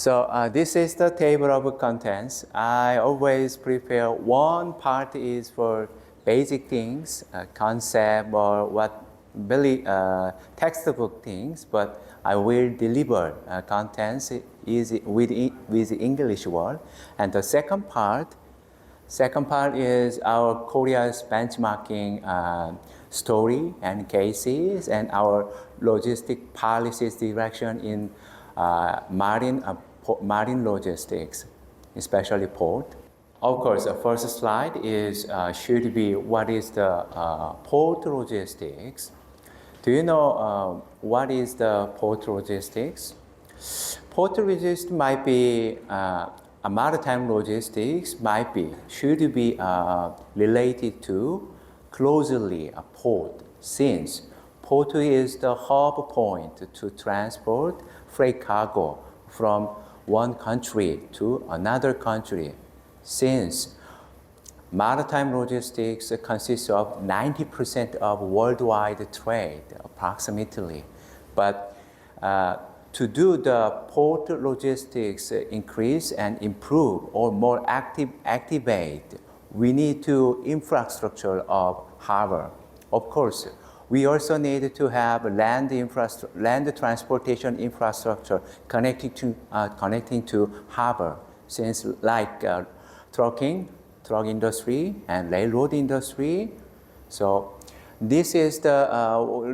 This is the table of contents. I always prepare one part is for basic things, concept or what really textbook things, but I will deliver contents is with English word. And the second part is our Korea's benchmarking story and cases and our logistic policies direction in marine logistics, especially port. Of course, the first slide is should be what is the port logistics. Do you know what is the port logistics? Port logistics might be a maritime logistics should be related to closely a port, since port is the hub point to transport freight cargo from one country to another country. Since maritime logistics consists of 90% of worldwide trade, approximately. But to do the port logistics increase and improve or more activate, we need to infrastructure of harbor. Of course, we also need to have land transportation infrastructure connecting to harbor, since like truck industry and railroad industry. So this is the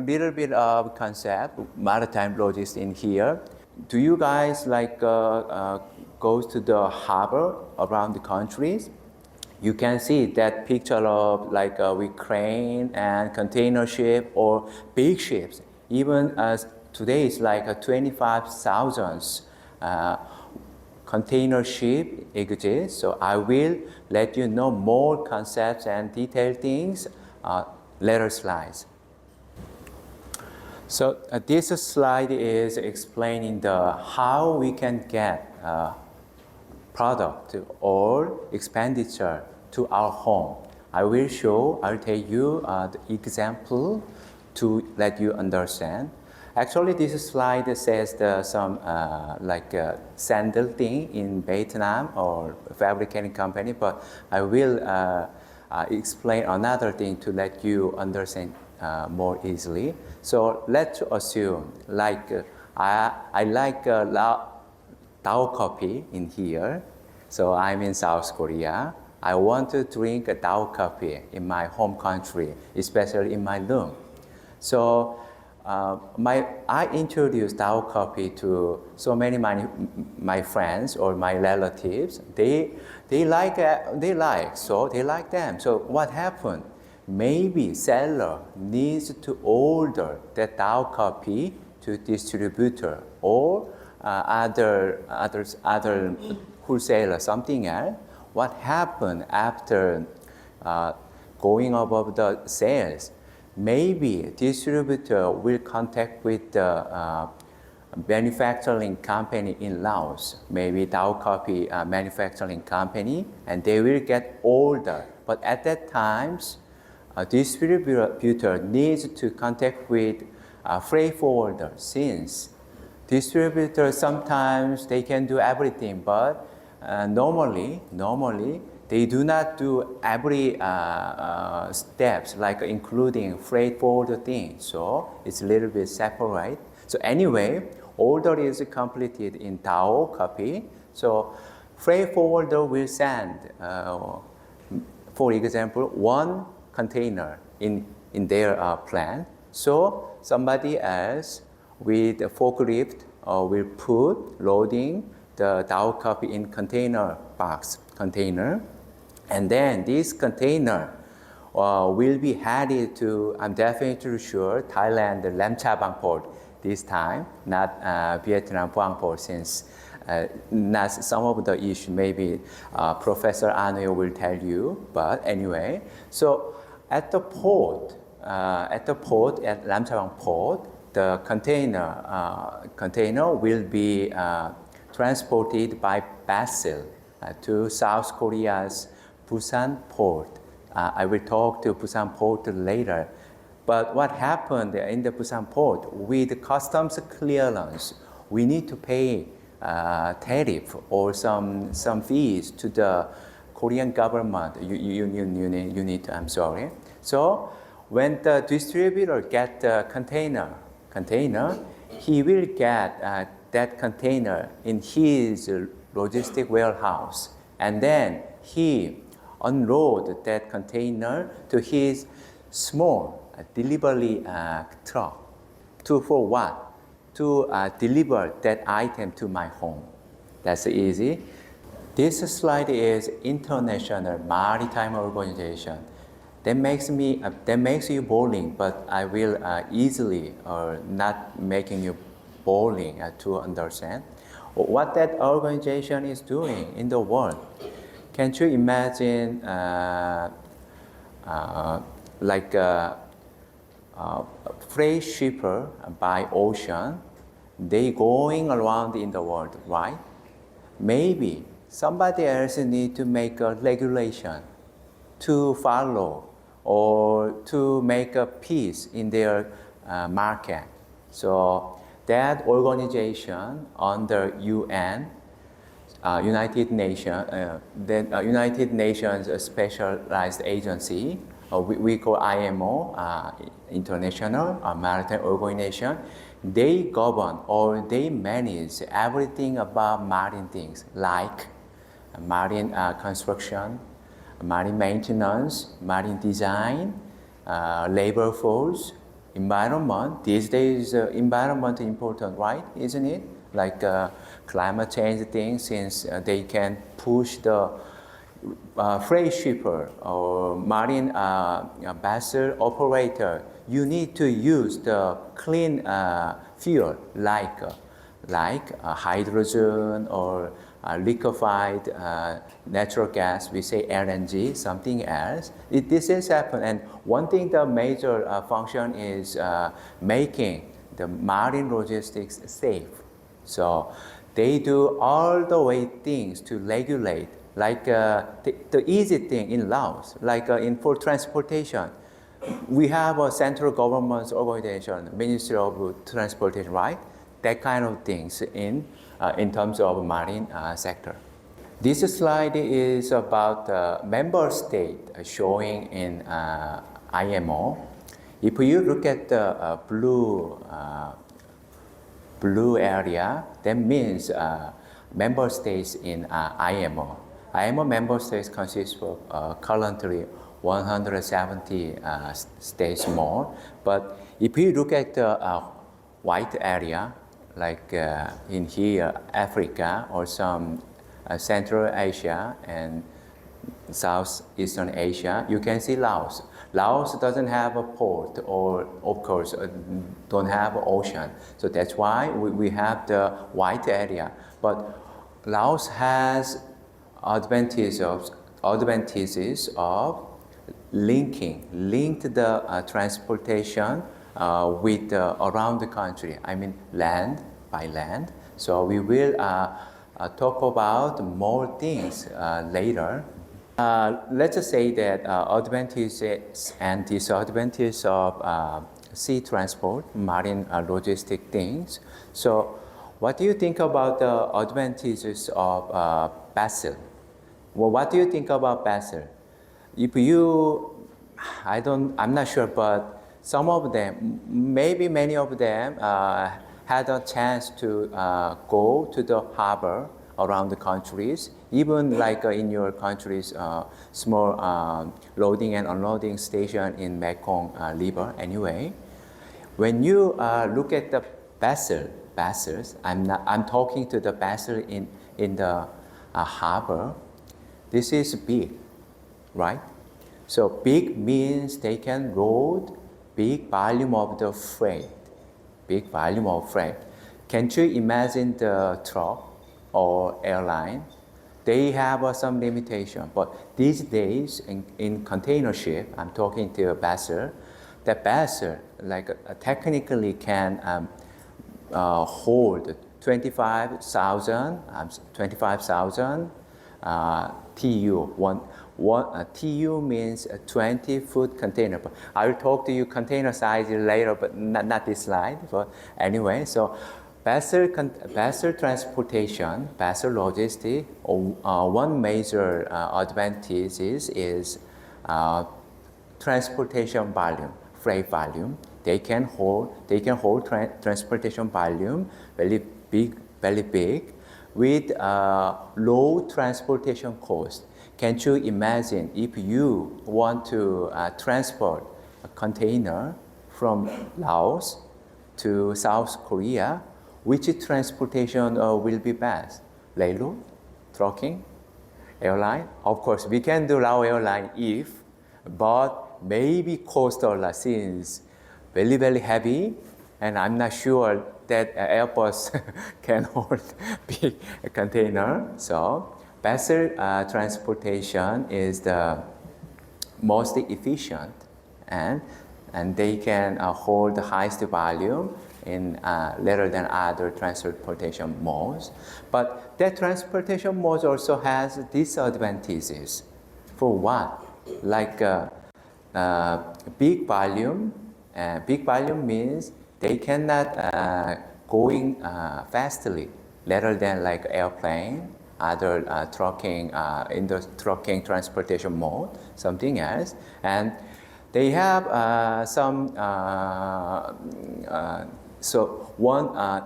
little bit of concept, maritime logistics in here. Do you guys like go to the harbor around the countries? You can see that picture of like with crane and container ship or big ships. Even as today it's like 25,000 container ship exists. So I will let you know more concepts and detailed things later slides. So this slide is explaining the how we can get product or expenditure to our home. I'll tell you the example to let you understand. Actually, this slide says some like sandal thing in Vietnam or fabricating company, but I will explain another thing to let you understand more easily. So let's assume like I like Tao coffee in here. So I'm in South Korea. I want to drink a Tao coffee in my home country, especially in my room. So I introduced Tao coffee to so many my friends or my relatives. They like them. So what happened? Maybe seller needs to order the Tao coffee to distributor or other wholesaler, something else. What happened after going above the sales? Maybe distributor will contact with the manufacturing company in Laos, maybe Tao Coffee manufacturing company, and they will get order. But at that time, a distributor needs to contact with a freight forwarder, since distributors sometimes they can do everything, but normally they do not do every steps, like including freight forwarder thing. So it's a little bit separate. So anyway, order is completed in Tao Coffee. So freight forwarder will send, for example, one container in their plant. So somebody else with a forklift will put loading the Tao coffee in container, and then this container will be headed to, I'm definitely sure, Thailand, the Lam Chabang port this time, not Vietnam Vuong port, since not some of the issue maybe Professor Anoyo will tell you, but anyway. So at the port, at Lam Chabang port, the container will be transported by vessel to South Korea's Busan port. I will talk to Busan port later. But what happened in the Busan port with customs clearance? We need to pay tariff or some fees to the Korean government. You need to, I'm sorry. So when the distributor get the container, he will get that container in his logistic warehouse, and then he unload that container to his small delivery truck. For what? To deliver that item to my home. That's easy. This slide is International Maritime Organization. That makes you boring, but I will easily not making you boring to understand what that organization is doing in the world. Can you imagine like a freight shipper by ocean, they going around in the world, right? Maybe somebody else need to make a regulation to follow or to make a peace in their market. So that organization under UN, United Nations Specialized Agency, we call IMO, International Maritime Organization, they govern or they manage everything about marine things like marine construction, marine maintenance, marine design, labor force, environment. These days, environment is important, right? Isn't it? Like climate change things, since they can push the freight shipper or marine vessel operator, you need to use the clean fuel like hydrogen or liquefied natural gas. We say LNG, something else. This is happen, and one thing the major function is making the marine logistics safe. So they do all the way things to regulate. Like the easy thing in Laos, like for transportation, we have a central government organization, Ministry of Transportation, right? That kind of things in terms of marine sector. This slide is about the member state showing in IMO. If you look at the blue area, that means member states in IMO. IMO member states consist of currently 170 states more. But if you look at the white area, like in here, Africa or some Central Asia and Southeastern Asia, you can see Laos. Laos doesn't have a port or, of course, don't have an ocean. So that's why we have the white area. But Laos has advantages of linked the transportation with around the country. I mean by land. So we will talk about more things later. Let's just say that advantages and disadvantages of sea transport, marine logistic things. So what do you think about the advantages of vessel? Well, what do you think about vessel? If you, I'm not sure, but some of them, maybe many of them had a chance to go to the harbor around the countries, even like in your country's small loading and unloading station in Mekong River. Anyway, when you look at the vessels, I'm talking to the vessel in the harbor. This is big, right? So big means they can load big volume of the freight. Big volume of freight. Can't you imagine the truck or airline? They have some limitation, but these days in container ship, I'm talking to a vessel. The vessel, like technically can hold 25,000 TU. One TU means a 20-foot container. But I will talk to you container size later, but not this slide. But anyway, so vessel transportation, vessel logistics, one major advantage is transportation volume, freight volume. They can hold transportation volume very big with low transportation cost. Can't you imagine if you want to transport a container from Laos to South Korea, which transportation will be best? Railroad, trucking, airline? Of course, we can do Lao airline but maybe coastal since very heavy, and I'm not sure that Airbus can hold big container. So vessel transportation is the most efficient, and they can hold the highest volume in rather than other transportation modes. But that transportation mode also has disadvantages. For what? Like big volume. Big volume means they cannot going fastly, rather than like airplane, other trucking in the trucking transportation mode, something else, and they have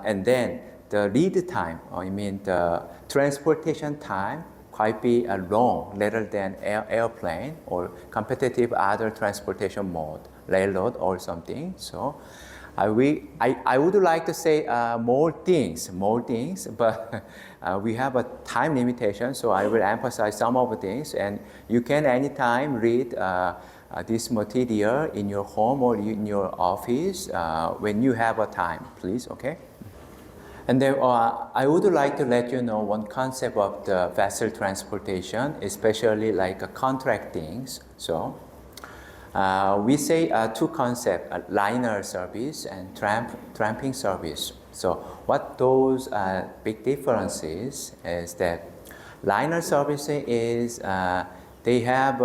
and then the lead time, the transportation time quite be long rather than airplane or competitive other transportation mode, railroad or something. So I would like to say more things, but we have a time limitation, so I will emphasize some of the things, and you can anytime read this material in your home or in your office when you have a time, please, okay? And then I would like to let you know one concept of the vessel transportation, especially like contracting. So we say two concepts, liner service and tramping service. So what those big differences is that liner service is they have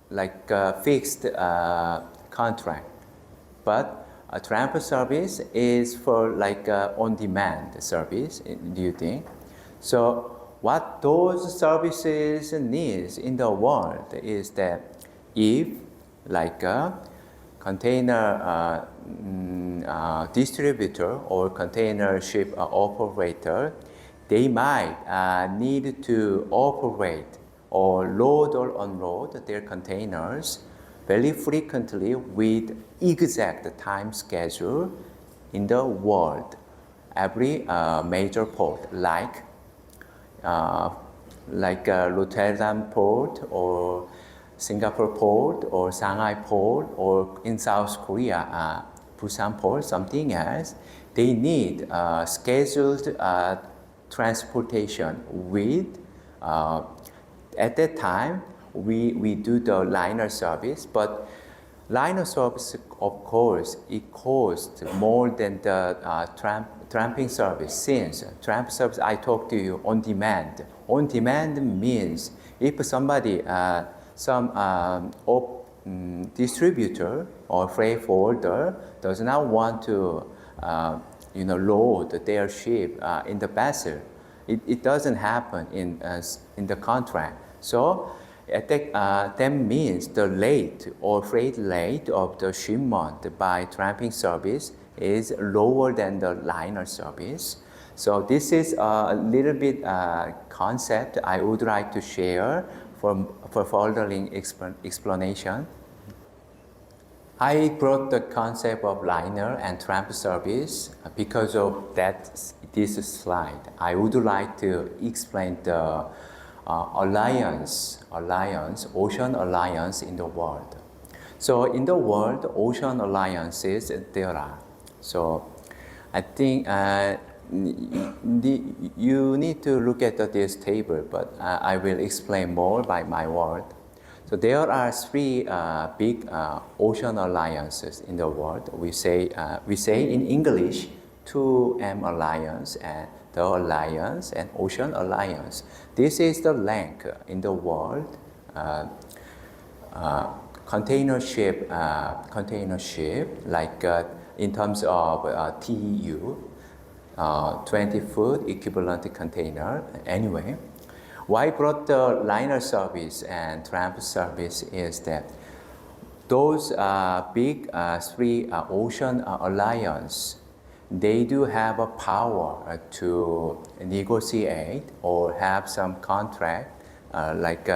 like a fixed contract, but a tramp service is for like on-demand service, do you think? So what those services needs in the world is that if like a container distributor or container ship operator, they might need to operate or load or unload their containers very frequently with exact time schedule in the world. Every major port, like Rotterdam port or Singapore port or Shanghai port or in South Korea, Busan port, something else, they need scheduled transportation with, at that time, we do the liner service, but liner service, of course, it costs more than the tramping service, since tramp service, I talked to you, on demand. On demand means if somebody, some distributor or freight forwarder does not want to load their ship in the vessel, it doesn't happen in the contract. So that means the rate or freight rate of the shipment by tramping service is lower than the liner service. So this is a little bit concept I would like to share for furthering explanation. I brought the concept of liner and tramp service because of this slide. I would like to explain the ocean alliance in the world. So in the world, ocean alliances there are. So I think you need to look at this table, but I will explain more by my word. So there are three big ocean alliances in the world. We say in English 2M alliance and the alliance and ocean alliance. This is the length in the world. Container ship like in terms of TEU. 20-foot equivalent container. Anyway, why I brought the liner service and tramp service is that those big three ocean alliance, they do have a power to negotiate or have some contract like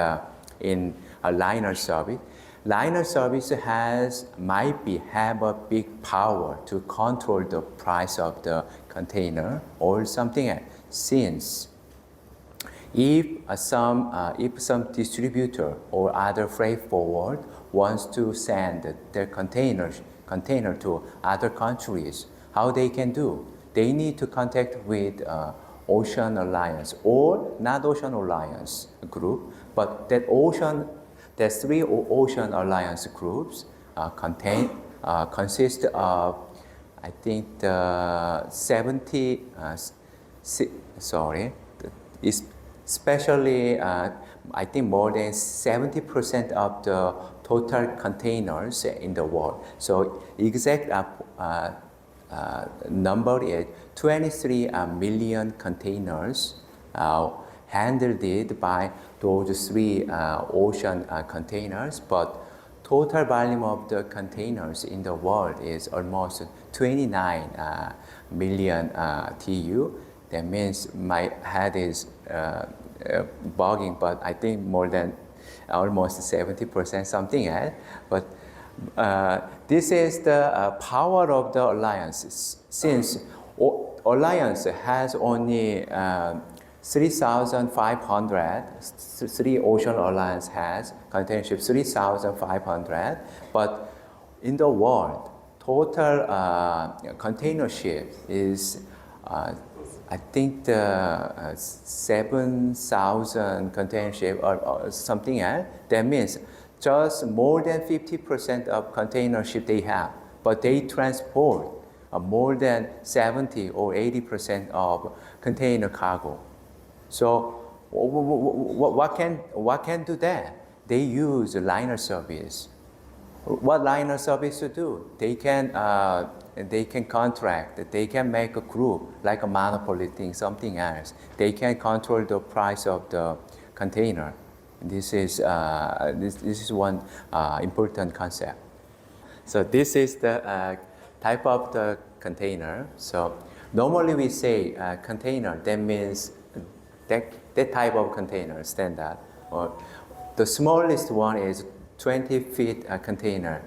in a liner service. Liner service have a big power to control the price of the container or something else. Since if some distributor or other freight forward wants to send their container to other countries, how they can do? They need to contact with Ocean Alliance or not Ocean Alliance group, but that three Ocean Alliance groups consist of, I think, especially I think more than 70% of the total containers in the world. So exact number is 23 million containers handled by those three ocean containers, but total volume of the containers in the world is almost 29 million TU. That means my head is bugging, but I think more than almost 70% something else. But this is the power of the alliances. Since alliance has only 3,500, three ocean alliance has container ships 3,500, but in the world, total container ship is I think the 7,000 container ship or something else. That means just more than 50% of container ship they have, but they transport more than 70 or 80% of container cargo. So what can do that? They use liner service. What liner service to do? They can contract. They can make a group like a monopoly thing, something else. They can control the price of the container. This is one important concept. So this is the type of the container. So normally we say container. That means that type of container standard. Or the smallest one is 20 feet container.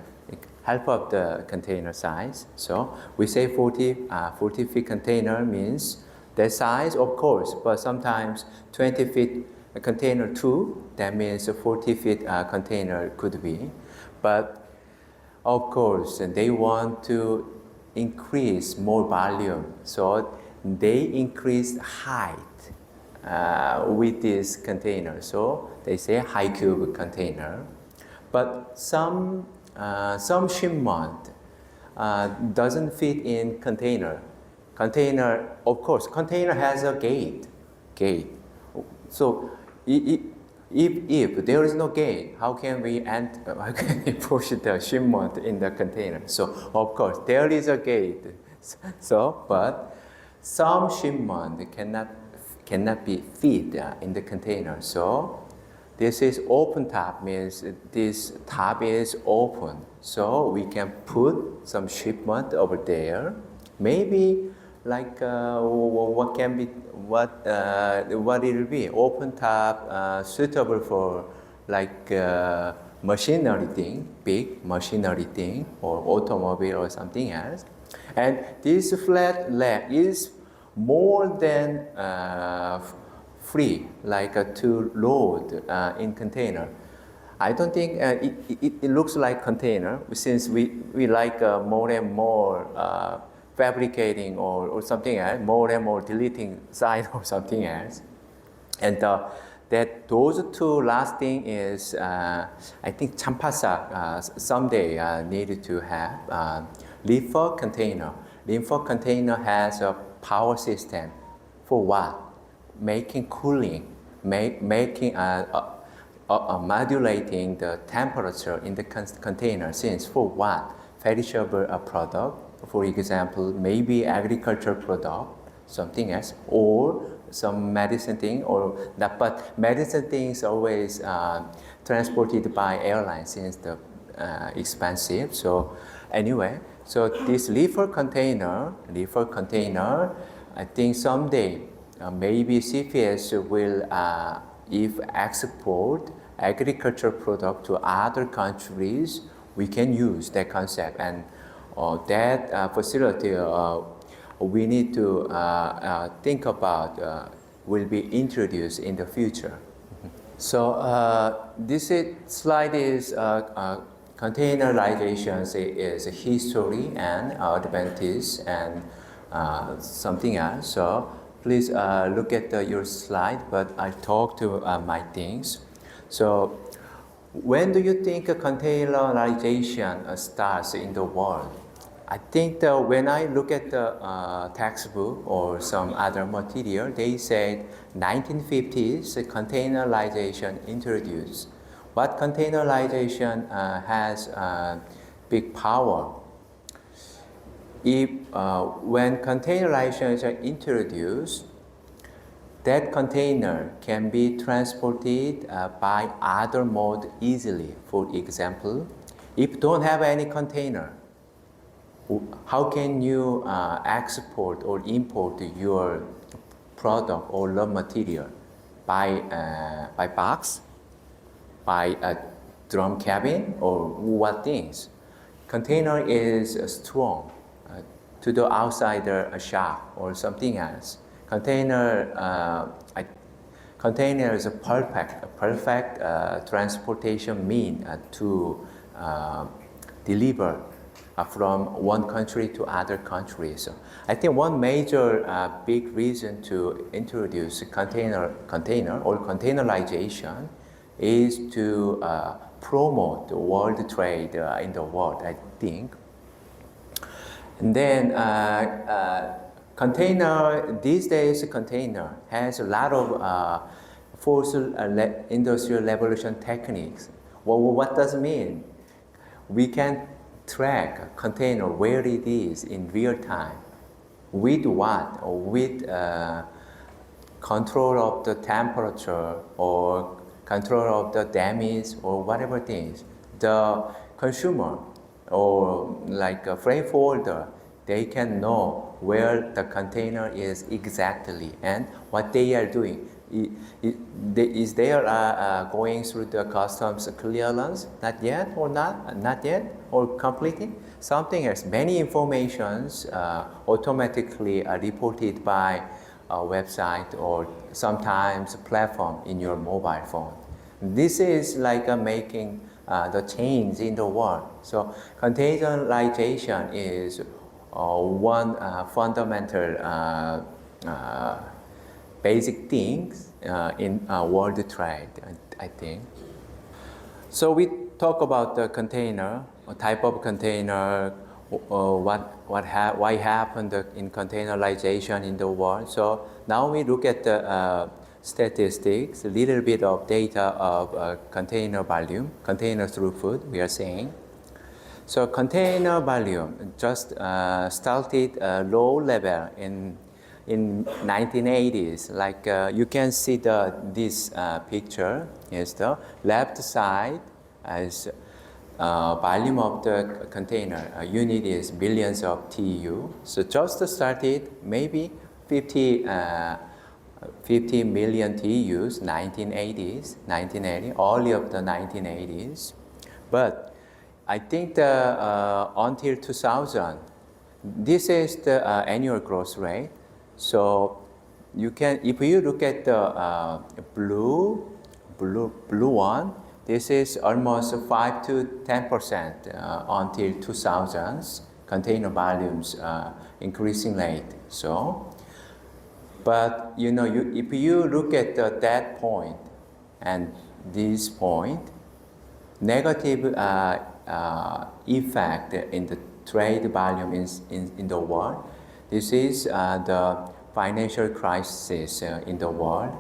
Half of the container size. So we say 40 feet container means that size, of course, but sometimes 20 feet container too. That means a 40 feet container could be. But of course, they want to increase more volume. So they increase height with this container. So they say high cube container. But some shipment doesn't fit in container. Container, of course, container has a gate. So if there is no gate, how can we push the shipment in the container? So of course there is a gate. So but some shipment cannot be fit in the container. So this is open top, means this top is open. So we can put some shipment over there. Maybe like what it will be? Open top suitable for like machinery thing, big machinery thing, or automobile or something else. And this flat leg is more than free, like to load in container. I don't think it looks like container, since we like more and more fabricating or something else, more and more deleting side or something else. And that those two last thing is, I think Campask someday needed to have reefer container. Reefer container has a power system for what? Making cooling, making modulating the temperature in the container. Since for what? Perishable product, for example, maybe agricultural product. something else, or some medicine thing, or that. But medicine things always transported by airline since the expensive. So anyway, so this reefer container, I think someday maybe CPS will, if export agricultural product to other countries, we can use that concept, and that facility we need to think about will be introduced in the future. So this slide is containerization is a history and advantage and something else. So please look at your slide, but I talk to my things. So when do you think containerization starts in the world? I think that when I look at the textbook or some other material, they said 1950s containerization introduced. But containerization has big power. If when containerization is introduced, that container can be transported by other mode easily. For example, if you don't have any container, how can you export or import your product or raw material? By box, by a drum cabin, or what things? Container is strong to the outsider shop or something else. Container is a perfect transportation mean to deliver from one country to other countries. So I think one major big reason to introduce container or containerization is to promote world trade in the world, I think. And then container, these days container has a lot of fourth industrial revolution techniques. Well, what does it mean? We can track a container where it is in real time. With what? Or with control of the temperature or control of the damage or whatever things. The consumer or like a freight forwarder, they can know where the container is exactly and what they are doing. Is they going through the customs clearance? Not yet or not yet or completely? Something else. Many informations automatically are reported by a website or sometimes a platform in your mobile phone. This is like making the change in the world. So containerization is one fundamental basic things in world trade, I think. So we talk about the container, type of container, why happened in containerization in the world. So now we look at the statistics, a little bit of data of container volume, container throughput, we are saying. So container volume just started low level in 1980s. Like you can see this picture. Yes, the left side is volume of the container. Unit is billions of TEU. So just started maybe 50 million TEUs, 1980, early of the 1980s. But I think until 2000, this is the annual growth rate. So you can, if you look at the blue one, this is almost 5 to 10% until 2000s container volumes increasing rate. So, but you know, if you look at that point and this point, negative effect in the trade volume in the world. This is the financial crisis in the world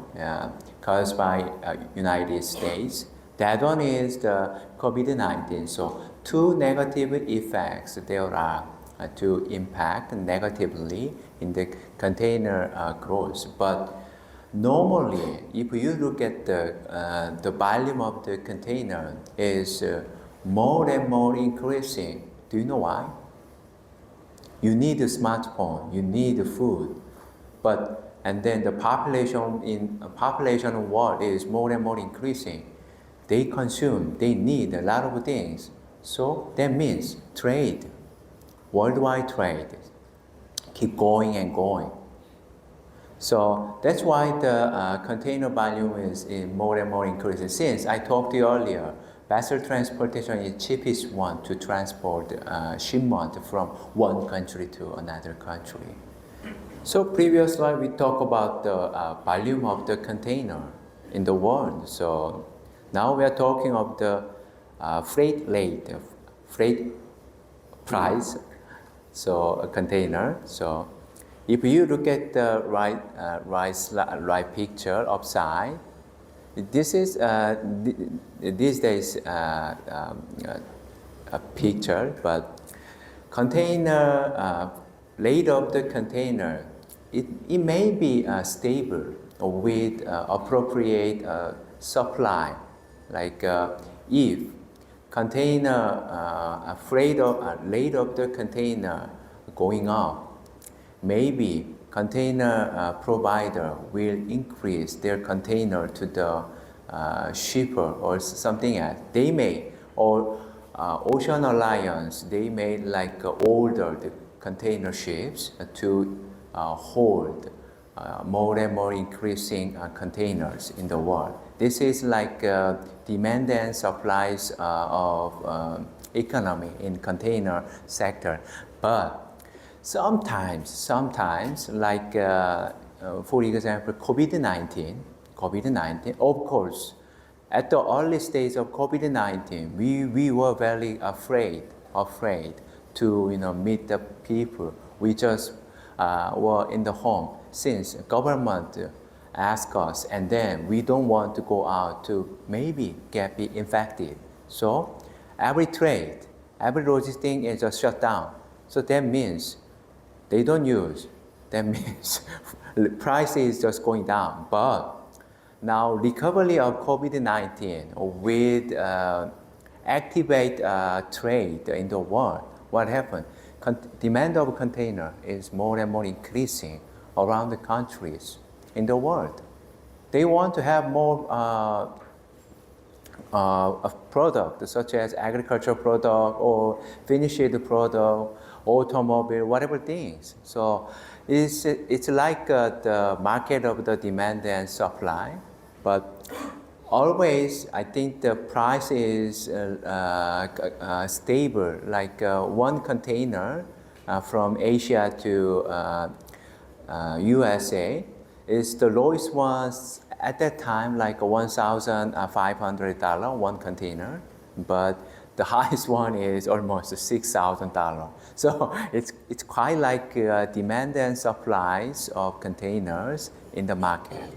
caused by United States. That one is the COVID-19. So two negative effects there are. to impact negatively in the container growth. But normally, if you look at the volume of the container is more and more increasing. Do you know why? You need a smartphone, you need food, and then the population world is more and more increasing. They consume, they need a lot of things. So that means trade, worldwide trade, keep going and going. So that's why the container volume is more and more increasing. Since I talked to you earlier, vessel transportation is cheapest one to transport shipment from one country to another country. So previous slide we talked about the volume of the container in the world. So now we are talking of the freight rate, freight price. So a container. So if you look at the right picture upside, this is these days a picture, but container rate of the container, it may be stable with appropriate supply. Like if container rate of the container going up, maybe container provider will increase their container to the shipper or something else. They may, or Ocean Alliance, they may like order the container ships to hold more and more increasing containers in the world. This is like demand and supplies of economy in container sector. But sometimes, like for example, COVID-19, of course, at the early stage of COVID-19, we were very afraid to meet the people. We just were in the home since government asked us, and then we don't want to go out to maybe be infected. So every trade, every logistics is just shut down. So that means they don't use. That means price is just going down. But now recovery of COVID-19 with activate trade in the world, what happened? Demand of container is more and more increasing around the countries in the world. They want to have more of product such as agricultural product or finished product, automobile, whatever things. So it's like the market of the demand and supply, but always I think the price is stable. Like one container from Asia to USA is the lowest ones at that time, like $1,500 one container, but the highest one is almost $6,000. So it's quite like demand and supplies of containers in the market.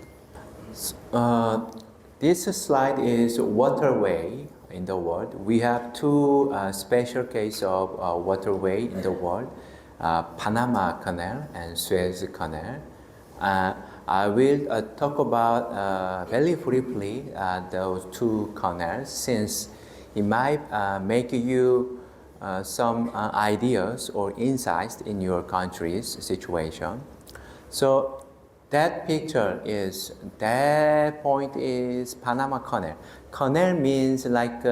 This slide is waterway in the world. We have two special cases of waterway in the world, Panama Canal and Suez Canal. I will talk about very briefly those two canals, since it might make you some ideas or insights in your country's situation. So that point is Panama Canal. Canal means like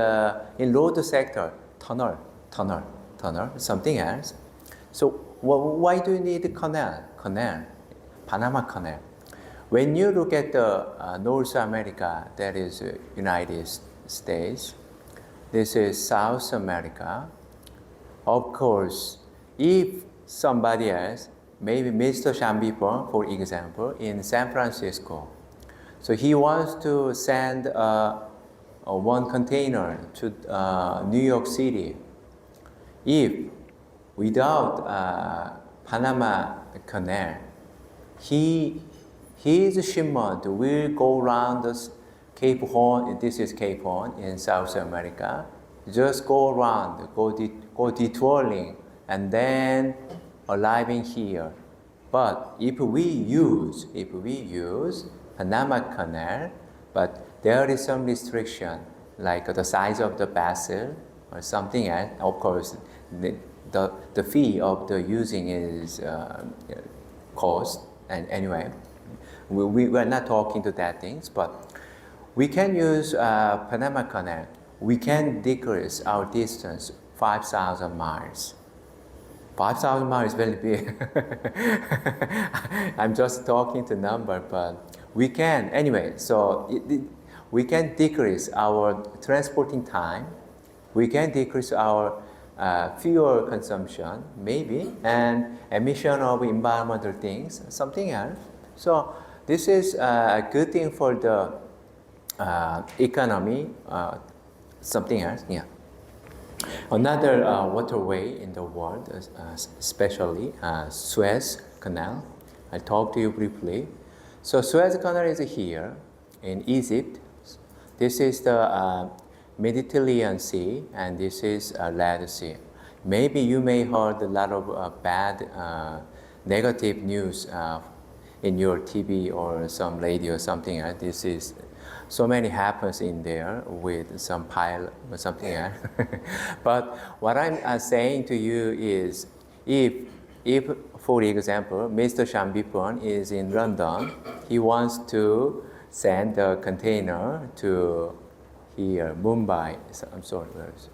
in road sector, tunnel, something else. So why do you need a canal? Panama Canal. When you look at the North America, that is United States. This is South America. Of course, if somebody else, maybe Mr. Shambipon, for example, in San Francisco, so he wants to send one container to New York City. If without Panama Canal, his shipment will go around Cape Horn. This is Cape Horn in South America. Just go around, go detouring and then arriving here. But if we use Panama Canal, but there is some restriction, like the size of the vessel or something else. Of course, the fee of the using is cost. And anyway, we are not talking to that things, but we can use Panama Canal. We can decrease our distance 5,000 miles. 5,000 miles is very big. I'm just talking the number, but we can anyway. So we can decrease our transporting time. We can decrease our fuel consumption, maybe, and emission of environmental things, something else. So this is a good thing for the economy, something else, yeah. Another waterway in the world, especially Suez Canal. I'll talk to you briefly. So Suez Canal is here in Egypt. This is the Mediterranean Sea, and this is Red Sea. Maybe you may heard a lot of bad, negative news in your TV or some radio or something. This is so many happens in there with some pile or something else. But what I'm saying to you is, if for example, Mr. Shambipon is in London, he wants to send a container to here, Mumbai. I'm sorry, where is it?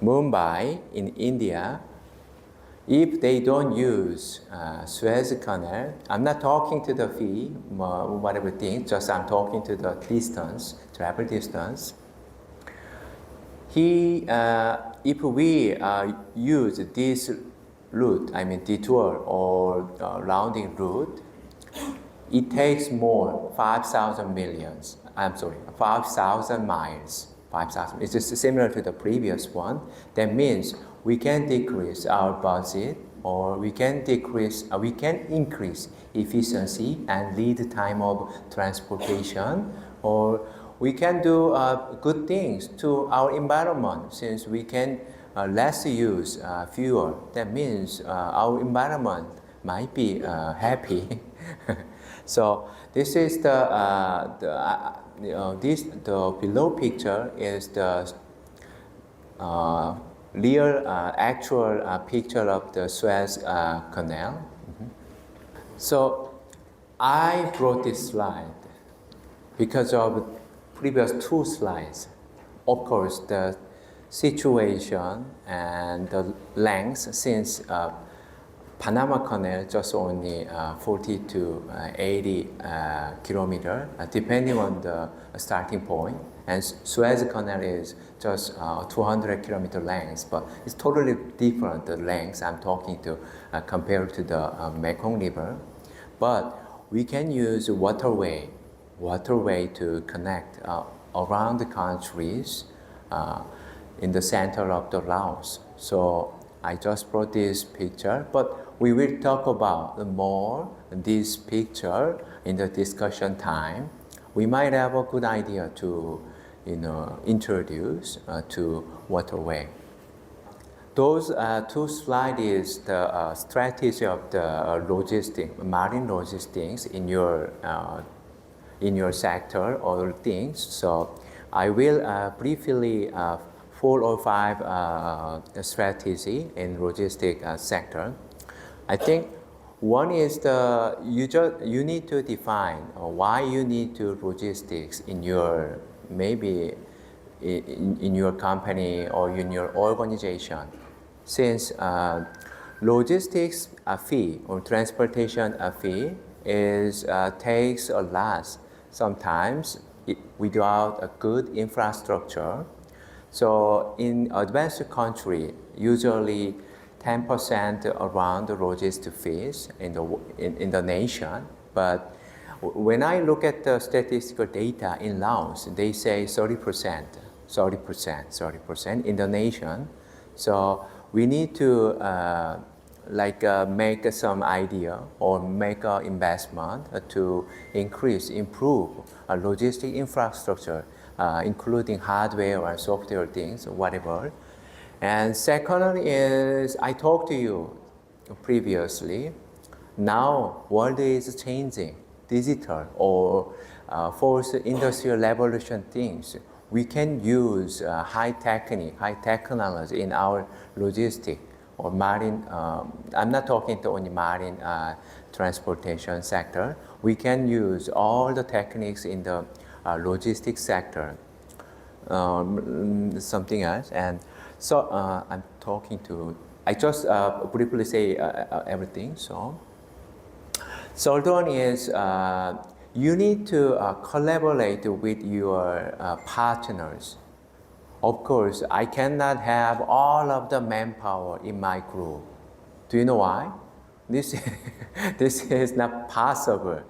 Mumbai in India. If they don't use Suez Canal, I'm not talking to the fee, whatever thing, just I'm talking to the distance, travel distance. If we use this route, I mean detour or rounding route, it takes more 5,000 miles. 5,000. It's just similar to the previous one. That means we can decrease our budget, or we can increase efficiency and lead time of transportation, or we can do good things to our environment since we can less use fuel. That means our environment might be happy. So this is the below picture is the real actual picture of the Suez Canal. Mm-hmm. So I brought this slide because of previous two slides. Of course, the situation and the length, since Panama Canal just only 40 to 80 kilometer, depending on the starting point. And Suez Canal is just 200 kilometer length, but it's totally different, the length I'm talking to compared to the Mekong River. But we can use waterway to connect around the countries in the center of the Laos. So I just brought this picture, but we will talk about more this picture in the discussion time. We might have a good idea to introduce to waterway. Those two slides is the strategy of the marine logistics in your sector or things. So I will briefly 4 or 5 strategy in logistics sector. I think one is you need to define why you need to logistics in your maybe in your company or in your organization. Since logistics fee or transportation fee is takes a lot sometimes without a good infrastructure. So in advanced country, usually 10% around the logistics fees in the nation. But when I look at the statistical data in Laos, they say 30% in the nation. So we need to make some idea or make an investment to improve logistic infrastructure, including hardware or software things, whatever. And second one is, I talked to you previously, now world is changing, digital or fourth industrial revolution things. We can use high technique, high technology in our logistic or marine. I'm not talking to only marine transportation sector. We can use all the techniques in the logistics sector. Something else, and so I'm talking to. I just briefly say everything. So, third one is you need to collaborate with your partners. Of course, I cannot have all of the manpower in my group. Do you know why? This is not possible.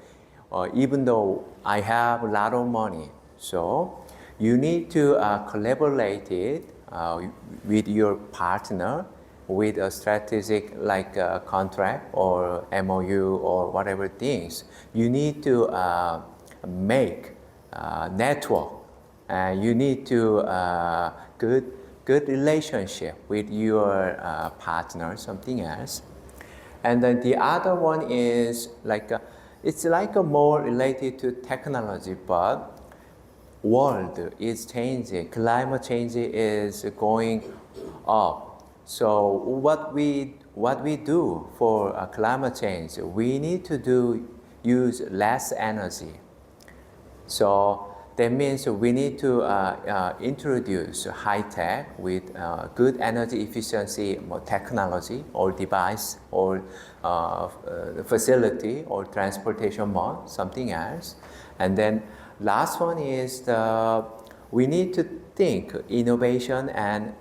Even though I have a lot of money, so you need to collaborate it with your partner with a strategic like contract or MOU or whatever things. You need to make network. You need to good relationship with your partner, something else. And then the other one is like it's like a more related to technology, but world is changing, climate change is going up. So what we do for climate change, we need to use less energy. So that means we need to introduce high tech with good energy efficiency technology or device or facility or transportation mode, something else. And then last one is we need to think innovation and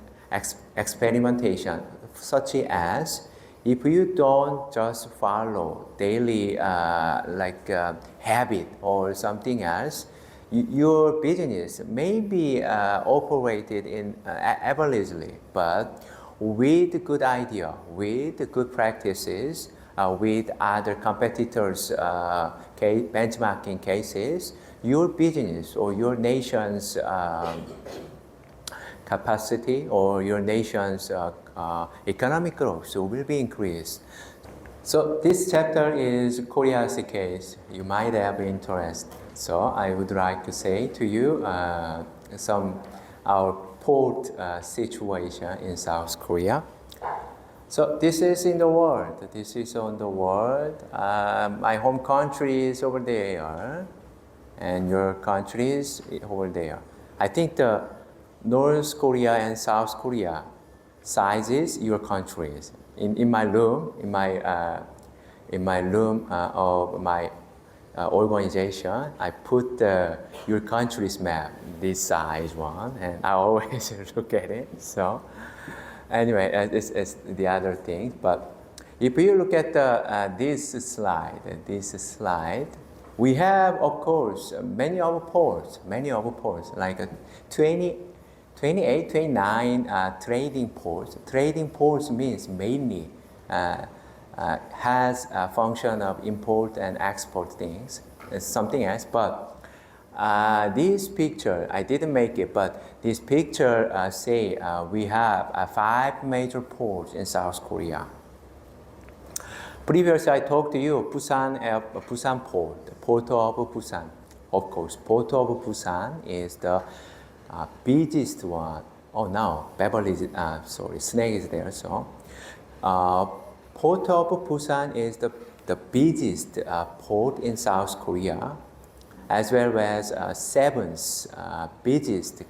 experimentation, such as if you don't just follow daily habit or something else, your business may be operated in averagely, but with good idea, with good practices, with other competitors' benchmarking cases, your business or your nation's capacity or your nation's economic growth will be increased. So this chapter is Korea's case. You might have interest. So I would like to say to you our port situation in South Korea. So this is in the world. This is on the world. My home country is over there, and your country is over there. I think the North Korea and South Korea sizes your countries. In my room, in my room of my organization, I put your country's map, this size one, and I always look at it. So anyway, it's the other thing. But if you look at this slide, we have, of course, many other ports, like 28, 29 trading ports. Trading ports means mainly has a function of import and export things. It's something else, but this picture, I didn't make it, but this picture say we have 5 major ports in South Korea. Previously, I talked to you Busan Port of Busan. Of course, Port of Busan is the busiest one. Oh, now Beverly, Snake is there. So, Port of Busan is the busiest port in South Korea, as well as 7th busiest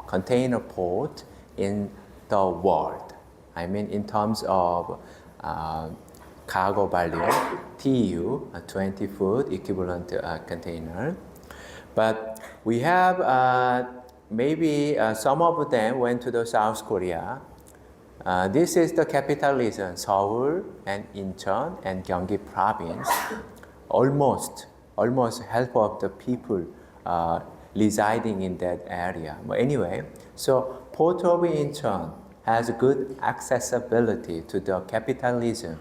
container port in the world. I mean, in terms of cargo volume, TEU, 20 foot equivalent container. But we have maybe some of them went to the South Korea. This is the capital region, Seoul and Incheon and Gyeonggi province. Almost half of the people residing in that area. But anyway, so Port of Incheon has good accessibility to the capital region,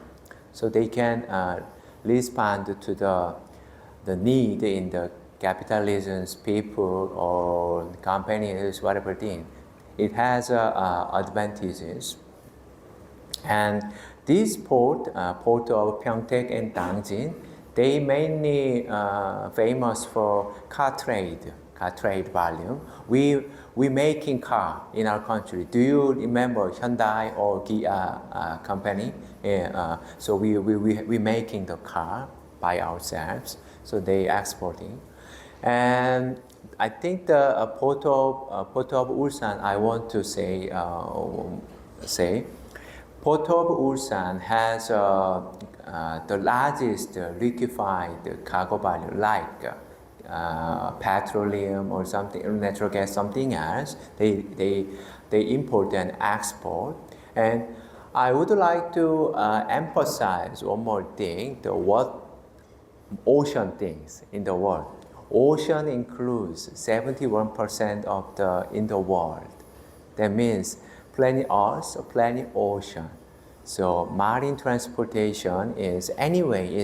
so they can respond to the need in the capital region's people or companies, whatever thing. it has advantages. And this port of Pyeongtaek and Dangjin, they mainly famous for car trade volume. We making car in our country. Do you remember Hyundai or Kia company? So we making the car by ourselves. So they exporting, and I think the port of Ulsan. I want to say Port of Ulsan has the largest liquefied cargo value, like petroleum or something, natural gas, something else. They import and export. And I would like to emphasize one more thing: what ocean things in the world. Ocean includes 71% in the world. That means planet Earth, planet ocean. So marine transportation is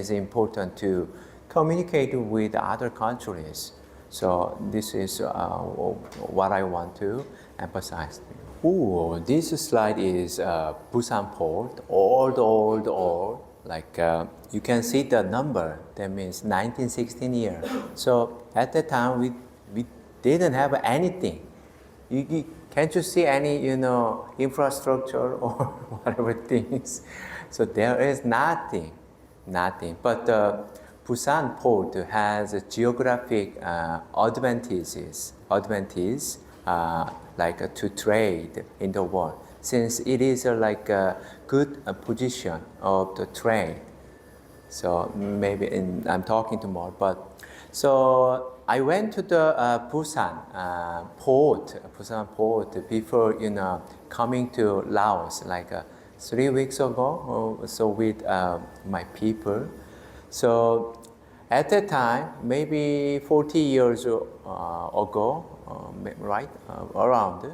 important to communicate with other countries. So this is what I want to emphasize. Ooh, this slide is Busan Port, old. Like you can see the number. That means 1916 year. So at that time we didn't have anything. Can't you see any infrastructure or whatever things? So there is nothing. But Busan Port has a geographic advantage like to trade in the world, since it is like a good position of the trade. So maybe I'm talking too much, but so I went to the Busan port before coming to Laos like 3 weeks ago. So with my people. So at that time, maybe 40 years ago, right around,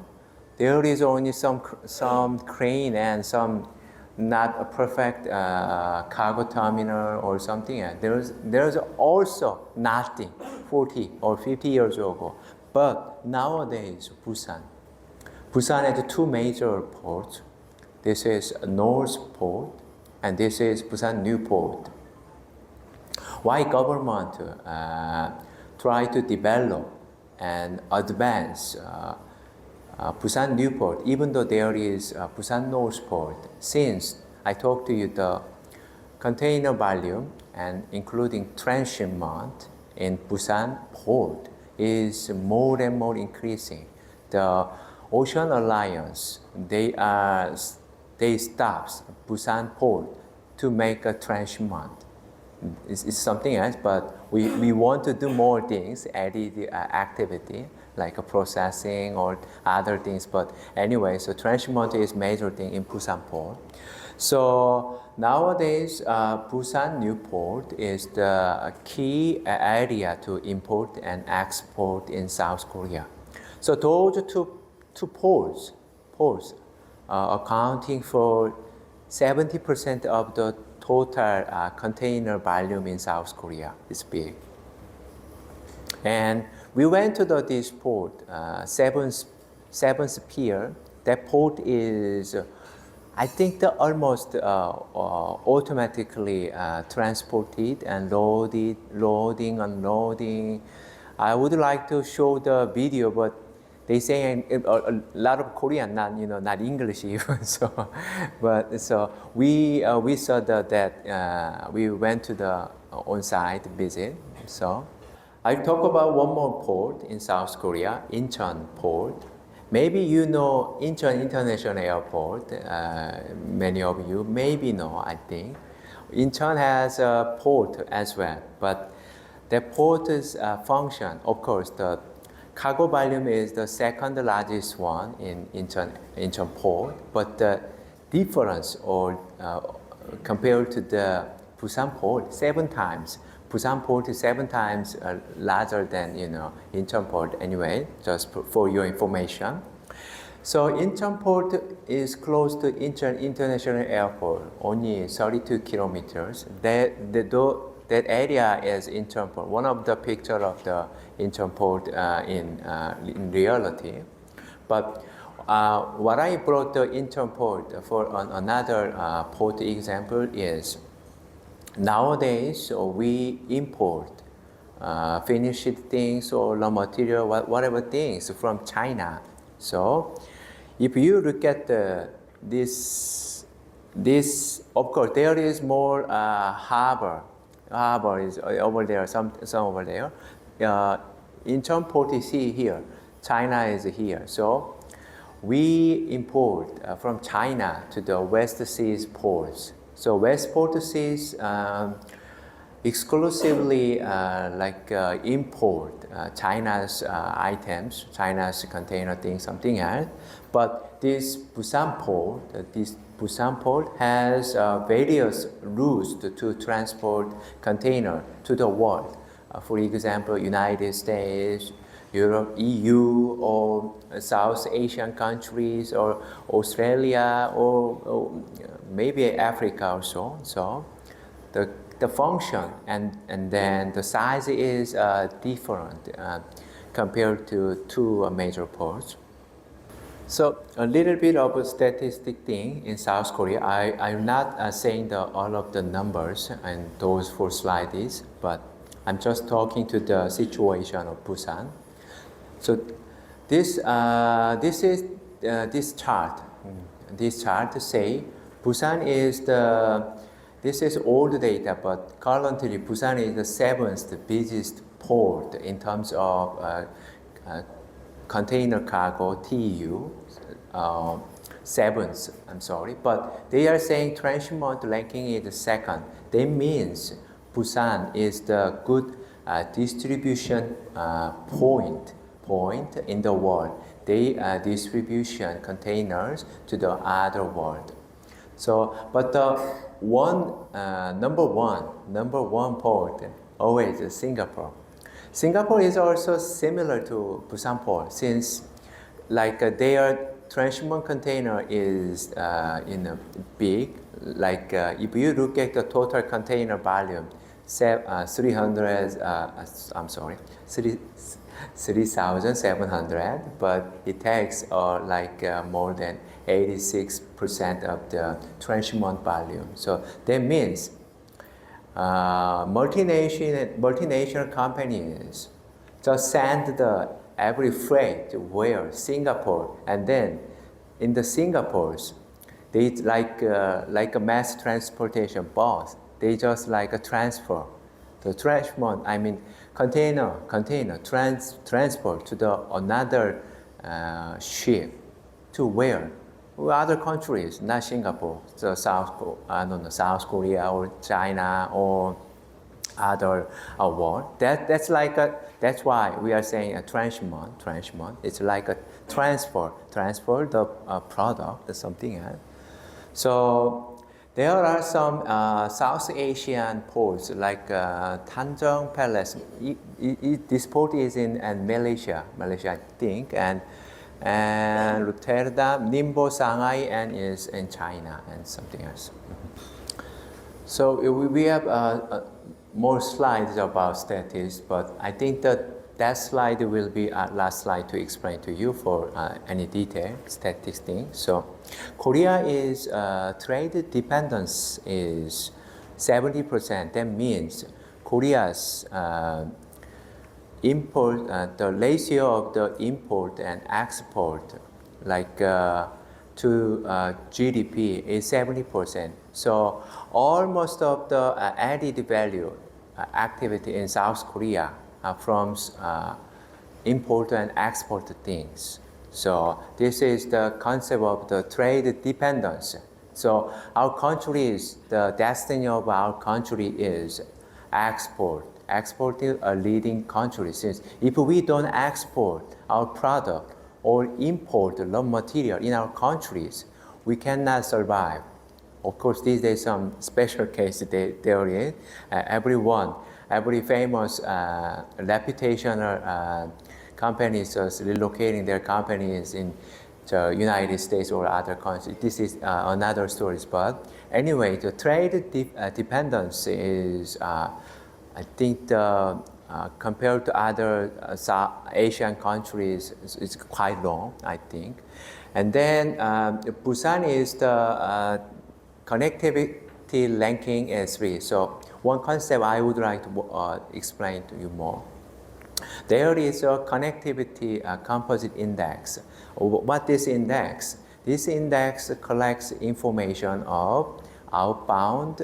there is only some crane and some not a perfect cargo terminal or something. There's also nothing 40 or 50 years ago. But nowadays, Busan has two major ports. This is North Port, and this is Busan New Port. Why government try to develop and advance Busan New Port, even though there is Busan North Port? Since I talked to you, the container volume and including transshipment in Busan Port is more and more increasing. The Ocean Alliance, they stops Busan Port to make a transshipment. It's something else, but we want to do more things, added activity like a processing or other things. But anyway, so transshipment is major thing in Busan Port. So nowadays, Busan New Port is the key area to import and export in South Korea. So those two ports accounting for 70% of the total container volume in South Korea. Is big. And we went to this port, Seventh Pier. That port is, I think, almost automatically transported and loading, unloading. I would like to show the video, but they say a lot of Korean, not English even. So we saw that we went to the on-site visit. So I talk about one more port in South Korea, Incheon Port. Maybe you know Incheon International Airport. Many of you maybe know. I think Incheon has a port as well, but the port's function, of course, the cargo volume is the second largest one in Incheon Port, but the difference or compared to the Busan Port, 7 times. Busan Port is 7 times larger than Incheon Port. Anyway, just for your information. So Incheon Port is close to Incheon International Airport, only 32 kilometers. That area is Incheon Port. One of the picture of the Incheon Port in reality. But What I brought the intern port for another port example is nowadays we import finished things or raw material, whatever things from China. So if you look at this, of course, there is more harbor. Harbor is over there, some over there. Intern port is here. China is here. So we import from China to the West Seas ports. So West Port Seas exclusively import China's items, China's container things, something else. But this Busan port has various routes to transport container to the world. For example, United States, Europe, EU, or South Asian countries, or Australia, or maybe Africa also. So the function and then the size is different compared to two major ports. So a little bit of a statistic thing in South Korea. I'm not saying all of the numbers and those 4 slides, but I'm just talking to the situation of Busan. So this chart. This chart say Busan is this is old data, but currently Busan is the 7th busiest port in terms of container cargo TEU. 7th, I'm sorry, but they are saying transshipment ranking is the 2nd. That means Busan is the good distribution point in the world. They distribution containers to the other world. So, but the number one port always is Singapore. Singapore is also similar to Busan port since their transshipment container is in a big, if you look at the total container volume, 3,700, but it takes more than 86% of the transshipment volume. So that means multinational companies just send every freight where Singapore, and then in the Singapores, they like a mass transportation bus. They just transfer the transshipment. I mean container transport to the another ship to where? Other countries, not Singapore, so South Korea or China or other world. That's why we are saying a transshipment. It's like a transfer the product or something else. So there are some South Asian ports like Tanjung Palace. This port is in Malaysia, I think, and Rotterdam, Ningbo, Shanghai, and is in China and something else. So we have more slides about statistics, but I think that slide will be our last slide to explain to you for any detail statistics thing. So Korea is trade dependence is 70%. That means Korea's import, the ratio of the import and export, to GDP is 70%. So almost of the added value activity in South Korea from import and export things. So this is the concept of the trade dependence. So our country the destiny of our country is export. Export is a leading country since if we don't export our product or import raw material in our countries, we cannot survive. Of course, these days some special case there is. Every famous reputational companies are relocating their companies in the United States or other countries. This is another story. But anyway, the trade dependence is, I think, the compared to other South Asian countries, it's quite long, I think. And then Busan is the connectivity ranking is 3. So one concept I would like to explain to you more. There is a connectivity composite index. What is index? This index collects information of outbound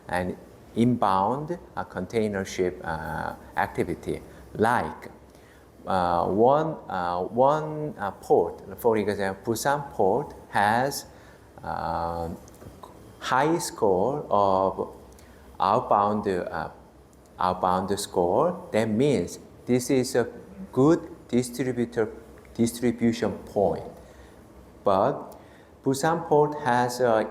and inbound container ship activity. Like one port, for example, Busan port has high score of outbound score. That means this is a good distribution point. But Busan port has a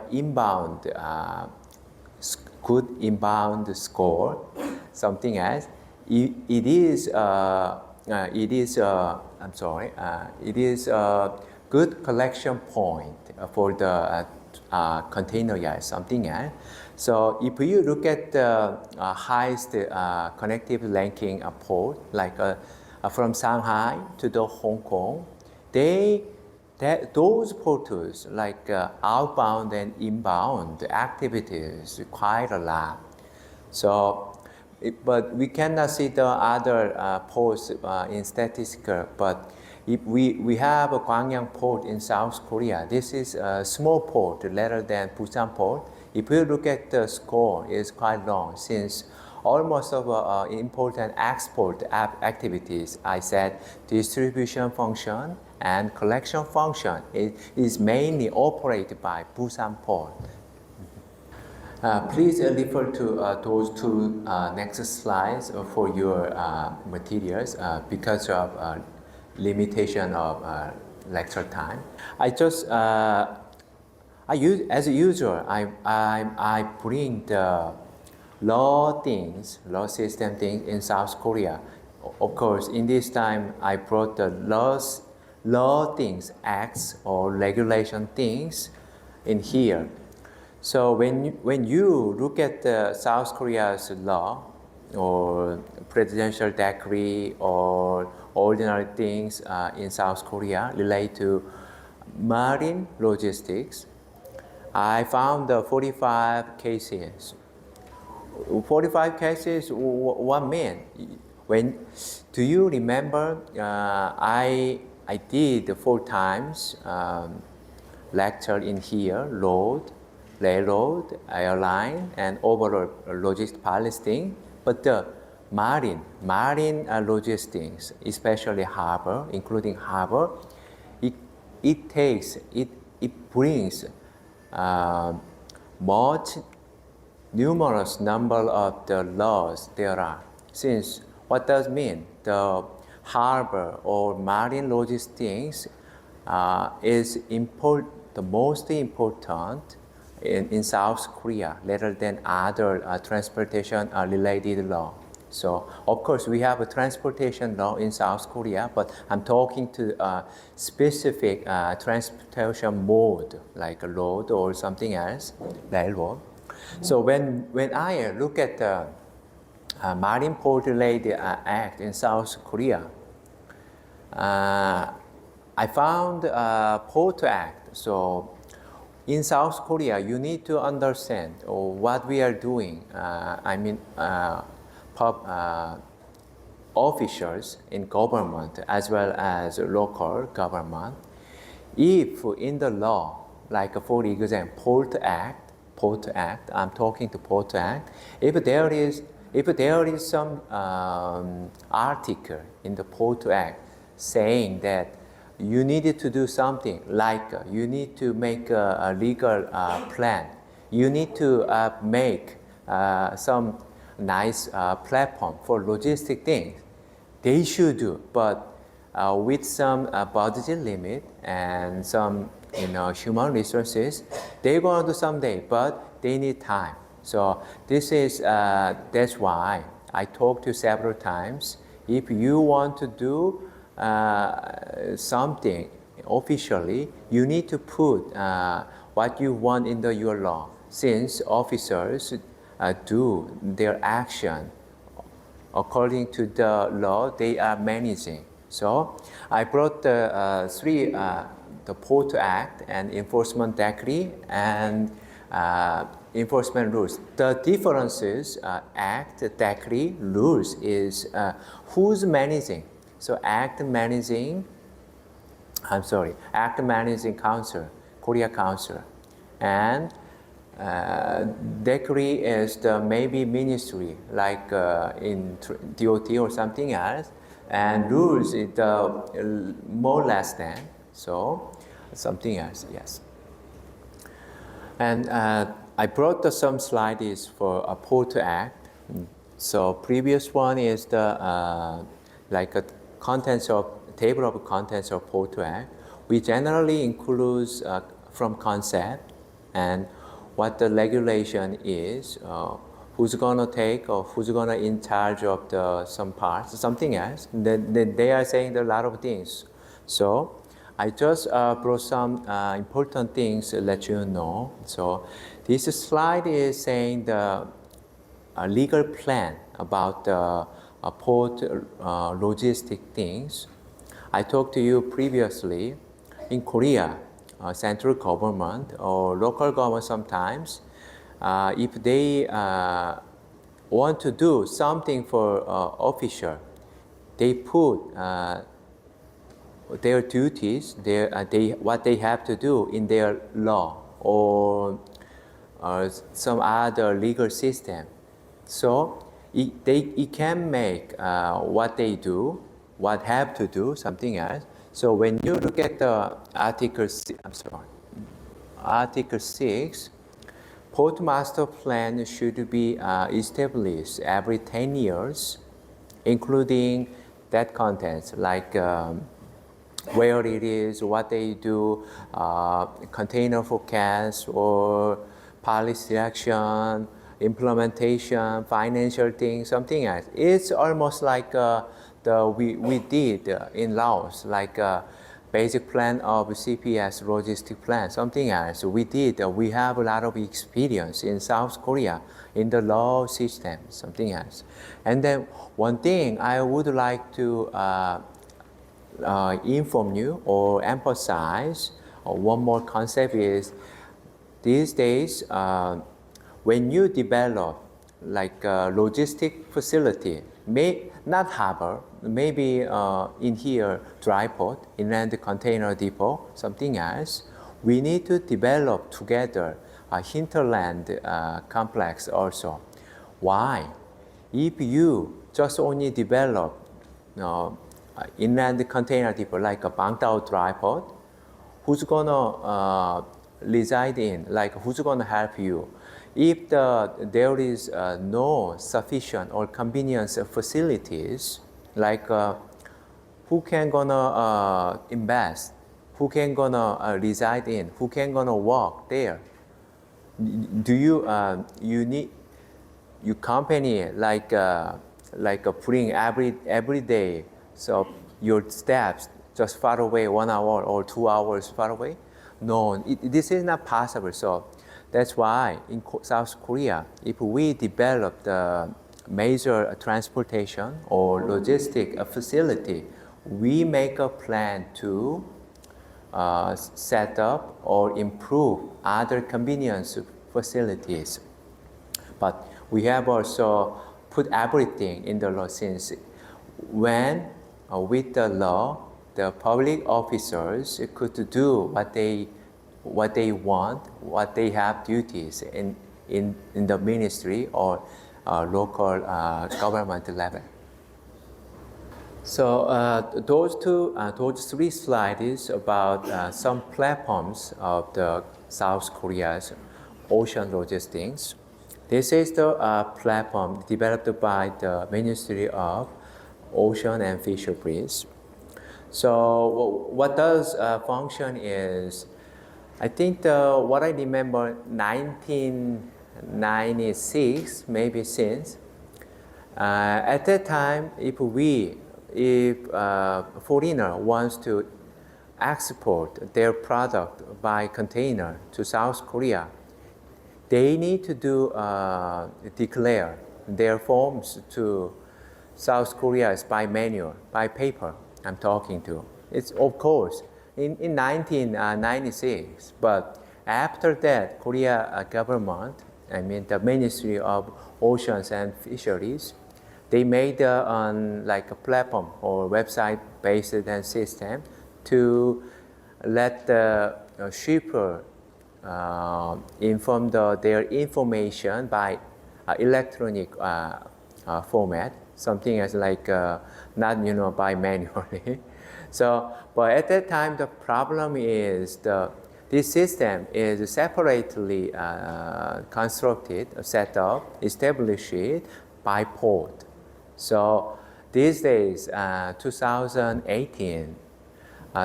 good inbound score. Something else. It is a good collection point for the container yard. Something else. So if you look at the highest connective ranking port, like from Shanghai to the Hong Kong, those ports, like outbound and inbound activities, quite a lot. So, but we cannot see the other ports in statistical. But if we have a Gwangyang port in South Korea, this is a small port rather than Busan port. If you look at the score, it's quite long since almost of important export activities. I said distribution function and collection function is mainly operated by Busan port. Please refer to those two next slides for your materials because of limitation of lecture time. As usual, I bring the law system things in South Korea. Of course, in this time, I brought the law things, acts or regulation things in here. So when you look at the South Korea's law or presidential decree or ordinary things in South Korea related to marine logistics, I found 45 cases. 45 cases, what mean? Do you remember I did 4 times lecture in here, road, railroad, airline, and overall logistics policy. But the marine logistics, especially harbor, including harbor, it brings numerous number of the laws there are. Since what does mean? The harbor or marine logistics is the most important in South Korea rather than other transportation related law. So of course we have a transportation law in South Korea, but I'm talking to specific transportation mode like a road or something else, railroad. So when I look at the Marine Port Related Act in South Korea, I found Port Act. So in South Korea, you need to understand what we are doing. Officials in government as well as local government. If in the law, like for example, Port Act, I'm talking to Port Act. If there is some article in the Port Act saying that you needed to do something, like you need to make a legal plan, you need to make some nice platform for logistic things, they should do, but with some budget limit and some human resources, they're going to do someday, but they need time. So this is that's why I talked to several times. If you want to do something officially, you need to put what you want in your law. Since officers do their action according to the law, they are managing. So I brought the three, the Port Act and Enforcement Decree and enforcement rules. The differences, Act, Decree, rules is who's managing. So Act Managing Council, Korea Council, and Decree is the maybe ministry, like in DOT or something else, and rules is the more less than, so something else, yes. And I brought some slides for a Port Act. So previous one is the like a contents of table of contents of Port Act. We generally includes from concept and what the regulation is, who's gonna take or who's gonna in charge of the some parts, something else. They are saying a lot of things. So I just brought some important things to let you know. So this slide is saying the legal plan about the port logistic things. I talked to you previously. In Korea, central government or local government sometimes, if they want to do something for official, they put their duties, what they have to do in their law or some other legal system. So it can make what they do, what have to do, something else. So when you look at the Article 6, Port Master Plan should be established every 10 years, including that contents like where it is, what they do, container forecast or policy action, implementation, financial things, something else. It's almost like we did in Laos, like a basic plan of CPS logistic plan, something else. We did. We have a lot of experience in South Korea in the law system, something else. And then one thing I would like to inform you or emphasize, one more concept is these days when you develop like a logistic facility, not harbor, maybe in here dry port, inland container depot, something else, we need to develop together a hinterland complex also. Why? If you just only develop inland container depot like a Bangtao dry port, who's gonna reside in, like who's gonna help you? If there is no sufficient or convenience facilities, like who can gonna invest, who can gonna reside in, who can gonna work there? Do you need your company like putting every day, so your steps just far away, 1 hour or 2 hours far away? No, this is not possible. So that's why in South Korea, if we develop the major transportation or logistic facility, we make a plan to set up or improve other convenience facilities. But we have also put everything in the law, since when with the law, the public officers could do what they want, what they have duties in the ministry or local government level. So those three slides about some platforms of the South Korea's ocean logistics. This is the platform developed by the Ministry of Ocean and Fisheries. So what does function is, I think what I remember, 1996, maybe since. At that time, if foreigner wants to export their product by container to South Korea, they need to declare their forms to South Korea is by manual, by paper I'm talking to. It's of course in 1996, but after that, Korea government, I mean the Ministry of Oceans and Fisheries, they made like a platform or website-based system to let the shipper inform their information by electronic format, something as like not by manually. So, but at that time the problem is this system is separately constructed, set up, established by port. So these days, 2018,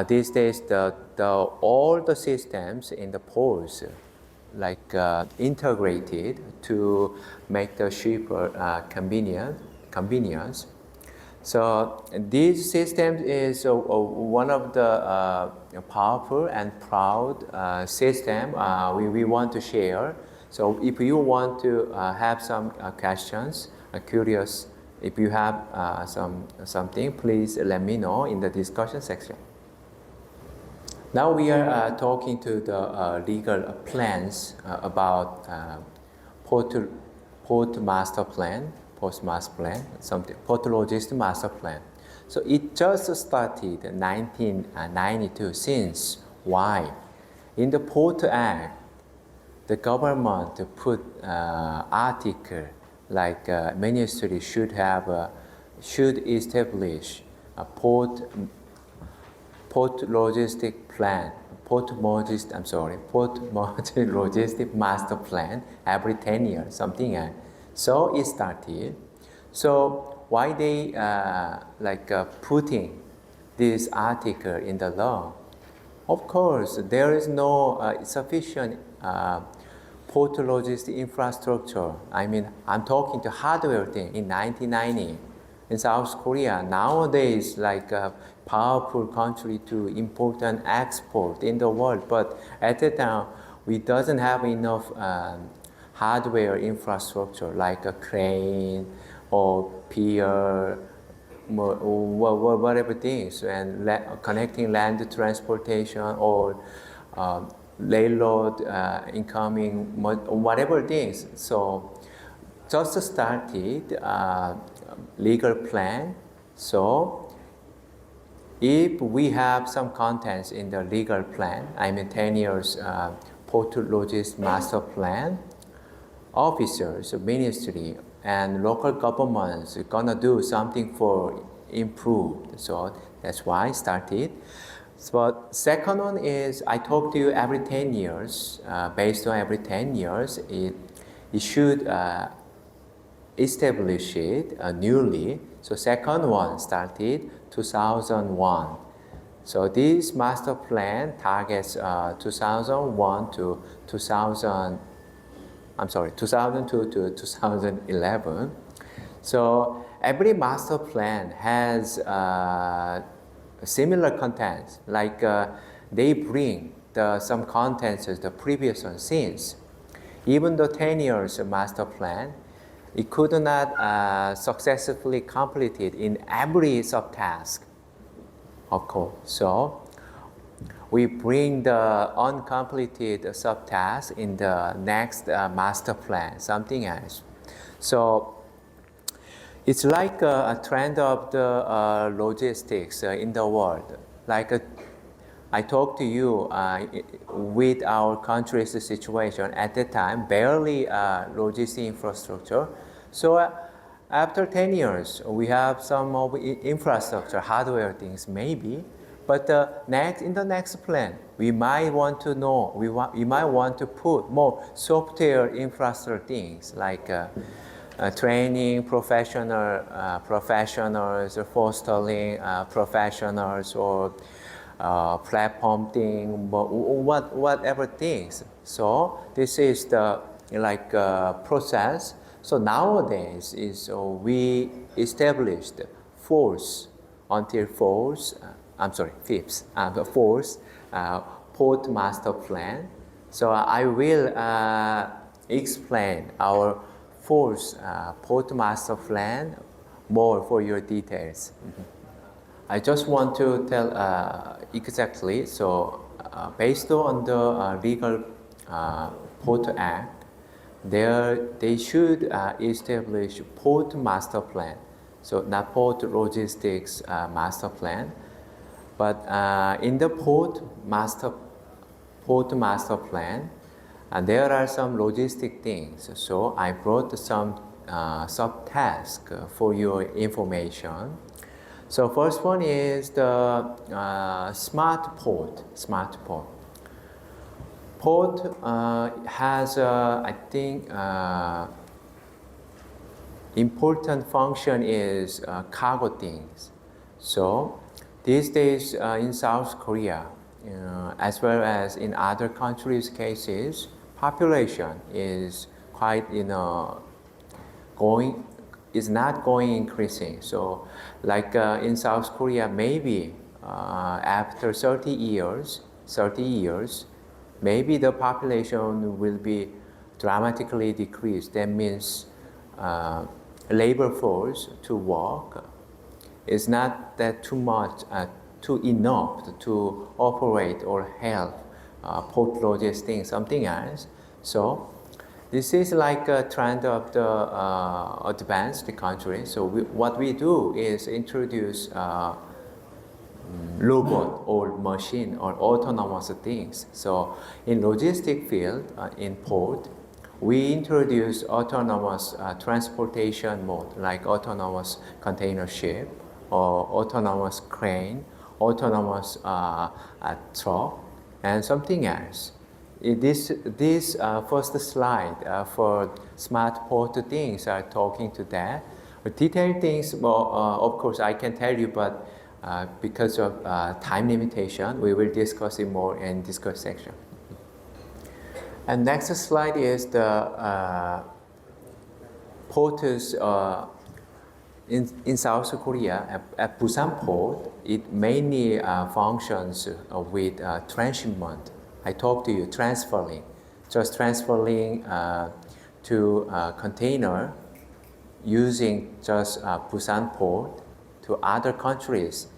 these days all the systems in the ports like integrated to make the shipper convenience. So this system is one of the powerful and proud system we want to share. So if you want to have some questions, curious, if you have something, please let me know in the discussion section. Now we are talking to the legal plans about port master plan, port logistics master plan. So it just started in 1992. Since why? In the Port Act, the government put article like ministry should establish a port logistic plan, port logistic master plan every 10 years, something else. So it started. So why they putting this article in the law? Of course, there is no sufficient port logistic infrastructure. I mean, I'm talking to hardware thing in 1990 in South Korea. Nowadays, like a powerful country to import and export in the world. But at that time, we doesn't have enough hardware infrastructure like a crane or pier, whatever things, and connecting land transportation or railroad incoming, whatever things. So just started legal plan. So if we have some contents in the legal plan, I mean 10 years port logistics master plan, officers, ministry, and local governments are gonna do something for improved. So that's why I started. So second one is I talk to you every 10 years. Based on every 10 years, it should establish it newly. So second one started 2001. So this master plan targets 2002 to 2011. So every master plan has similar contents, like they bring some contents as the previous one. Since even the 10 years master plan, it could not successfully completed in every subtask, of course. So we bring the uncompleted subtask in the next master plan, something else. So it's like a trend of the logistics in the world. Like I talked to you with our country's situation at that time, barely logistic infrastructure. So after 10 years, we have some of infrastructure, hardware things maybe, but in the next plan, we might want to know, we might want to put more software infrastructure things like training professionals, fostering professionals, or platform thing, whatever things. So this is the process. So nowadays we established fifth port master plan. So I will explain our fourth port master plan more for your details. I just want to tell exactly. So, based on the legal Port Act, they should establish port master plan. So, not port logistics master plan, but in the port master plan, there are some logistic things. So, I brought some subtasks for your information. So first one is the smart port. Port has, I think, important function is cargo things. So these days in South Korea, as well as in other countries' cases, population is quite, is not going increasing. So like in South Korea, maybe after 30 years, maybe the population will be dramatically decreased. That means labor force to work is not that too much, too enough to operate or help port logistics, something else. So this is like a trend of the advanced countries. So what we do is introduce robot or machine or autonomous things. So in logistic field, in port, we introduce autonomous transportation mode like autonomous container ship or autonomous crane, autonomous truck, and something else. This first slide for smart port things are talking to that. Detailed things, well, of course, I can tell you, but because of time limitation, we will discuss it more in discuss section. And next slide is the ports in South Korea. At Busan Port, it mainly functions with transshipment. I talked to you, just transferring to container using just Busan Port to other countries.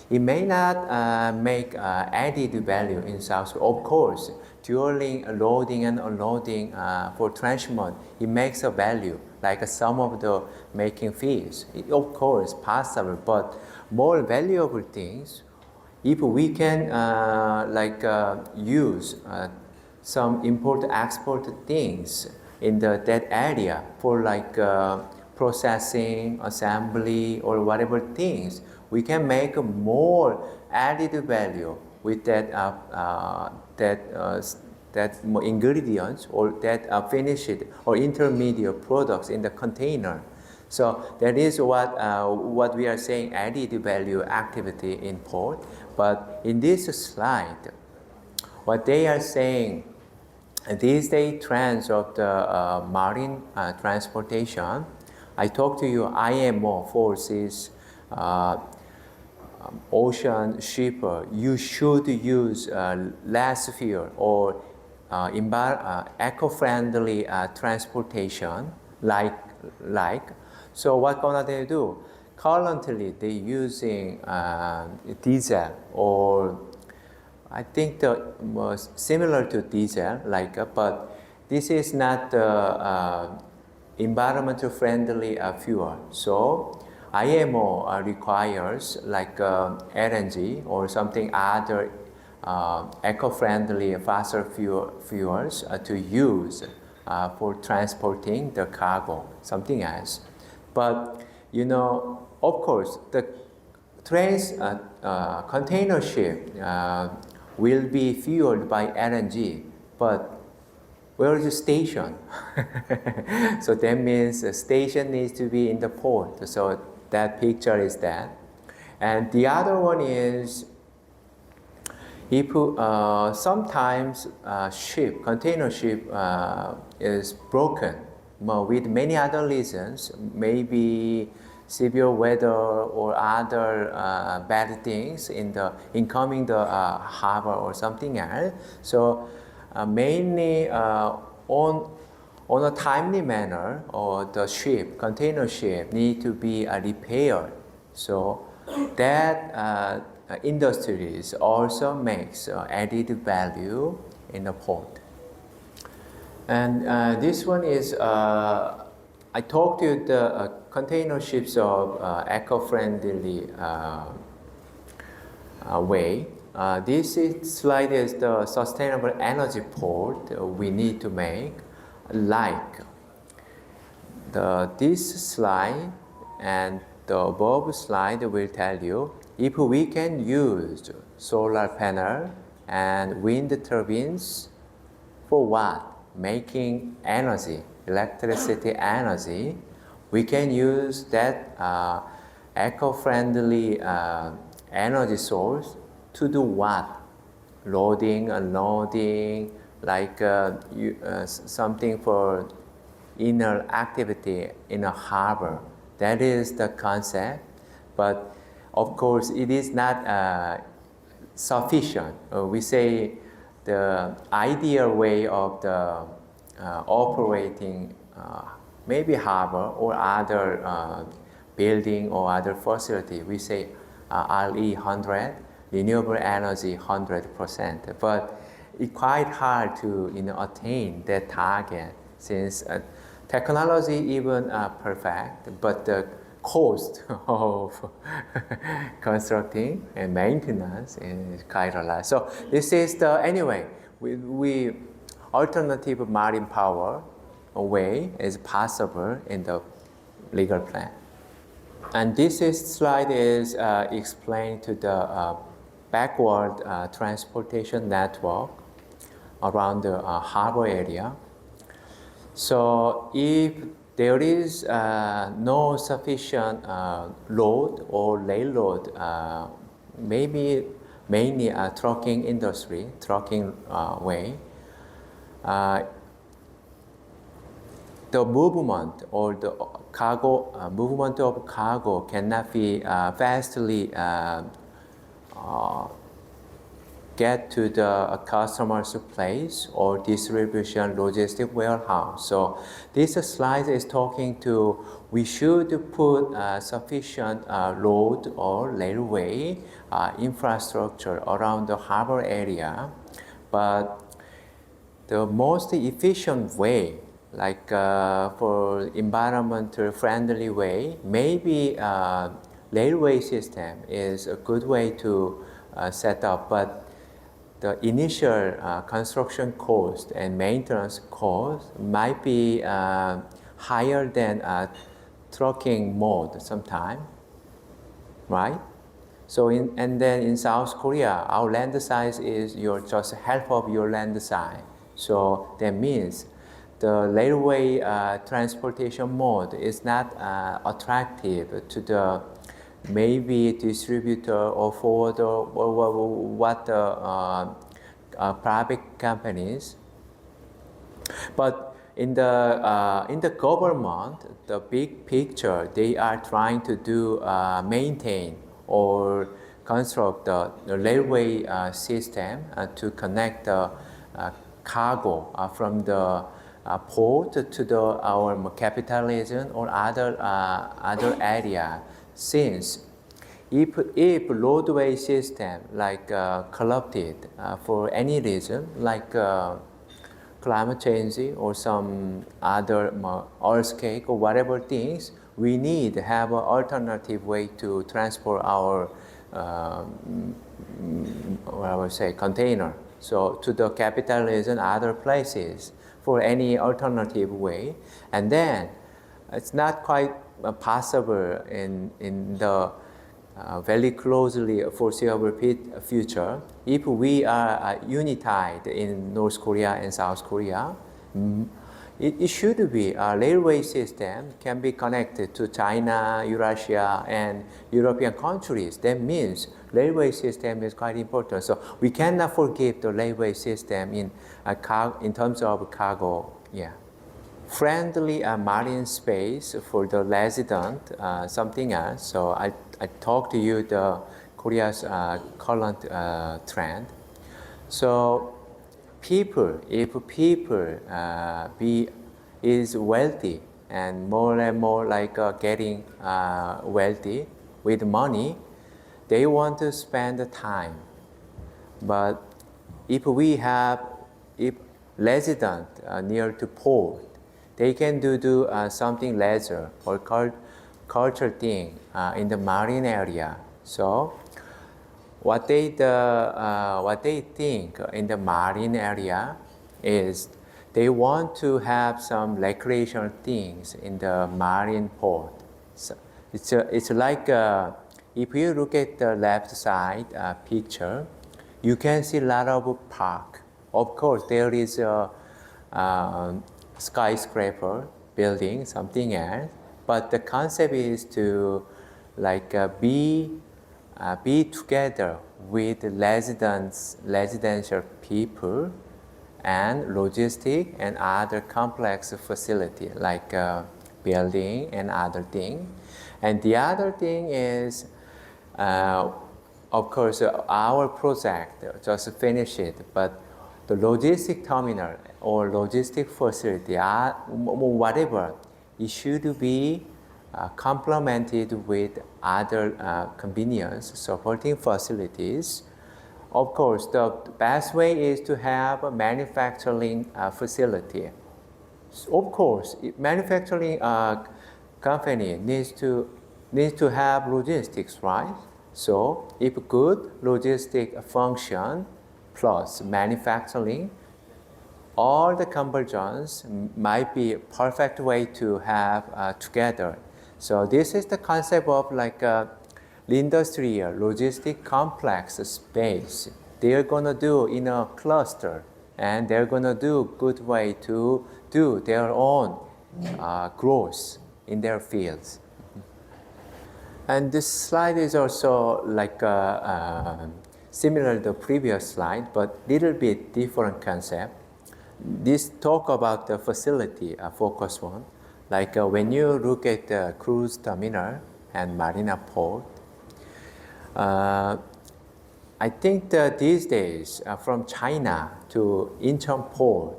It may not make added value in South. Of course, during loading and unloading for transshipment, it makes a value, like some of the making fees. Of course, possible, but more valuable things, if we can use some import-export things in that area for processing, assembly, or whatever things, we can make more added value with that ingredients or that finished or intermediate products in the container. So that is what we are saying added value activity in port. But in this slide, what they are saying, these days trends of the marine transportation, I talked to you, IMO forces ocean shipper, you should use less fuel or eco-friendly transportation like. So what gonna they do? Currently they using diesel, or I think the similar to diesel, but this is not the environmental friendly fuel. So IMO requires LNG or something other eco-friendly fossil fuels to use for transporting the cargo, something else. But of course, the trains, container ship will be fueled by LNG, but where is the station? So that means the station needs to be in the port. So that picture is that. And the other one is, if sometimes container ship is broken with many other reasons, maybe severe weather or other bad things in coming the harbor or something else. So mainly on on a timely manner, or the ship, container ship, need to be repaired. So that industries also makes added value in the port. And this one is, I talked to you the container ships of eco-friendly way. Slide is the sustainable energy port we need to make. Like this slide and the above slide will tell you if we can use solar panel and wind turbines for what? Making energy, electricity energy. We can use that eco-friendly energy source to do what? Loading, unloading, like something for inner activity in a harbor. That is the concept, but of course it is not sufficient. We say the ideal way of the operating maybe harbor or other building or other facility, we say RE 100, renewable energy 100%. But it's quite hard to attain that target since technology even perfect, but the cost of constructing and maintenance is quite a lot. So this is the, anyway, we alternative marine power way is possible in the legal plan. And slide is explained to the backward transportation network around the harbor area. So if there is no sufficient load or rail load, maybe mainly trucking industry, trucking way, the movement or the cargo, movement of cargo cannot be fastly get to the customer's place or distribution logistic warehouse. So this slide is talking to we should put sufficient road or railway infrastructure around the harbor area, but the most efficient way, like for environmental friendly way, maybe railway system is a good way to set up, but the initial construction cost and maintenance cost might be higher than trucking mode sometime, right? So and then in South Korea, our land size is just half of your land size. So that means the railway transportation mode is not attractive to the maybe distributor or forwarder or what the private companies. But in the government, the big picture, they are trying to do maintain or construct the railway system to connect the cargo from the port to our capital region or other area. Since if roadway system like corrupted for any reason, like climate change or some other earthquake or whatever things, we need to have an alternative way to transport our I would say container. So to the capital region, other places for any alternative way, and then it's not quite possible in the very closely foreseeable future if we are unified in North Korea and South Korea. It should be a railway system can be connected to China, Eurasia, and European countries. That means railway system is quite important. So we cannot forget the railway system in terms of cargo. Yeah. Friendly marine space for the resident, something else. So I talked to you the Korea's current trend. So if people be is wealthy and more like getting wealthy with money, they want to spend the time. But if resident near to port, they can do something leisure or culture thing in the marine area. So what they think in the marine area is they want to have some recreational things in the marine port. So it's like if you look at the left side picture, you can see a lot of park. Of course, there is a skyscraper building, something else, but the concept is to like be together with residential people and logistic and other complex facility like building and other thing. And the other thing is, of course, our project just finished it, but the logistic terminal or logistic facility, whatever, it should be complemented with other convenience supporting facilities. Of course, the best way is to have a manufacturing facility. Of course, manufacturing company needs to have logistics, right? So, if good logistic function plus manufacturing, all the conversions might be a perfect way to have together. So this is the concept of like the industrial logistic complex space. They are gonna do in a cluster, and they're gonna do good way to do their own growth in their fields. And this slide is also like similar to the previous slide, but little bit different concept. This talk about the facility focus one. Like when you look at the cruise terminal and marina port, I think that these days from China to Incheon port,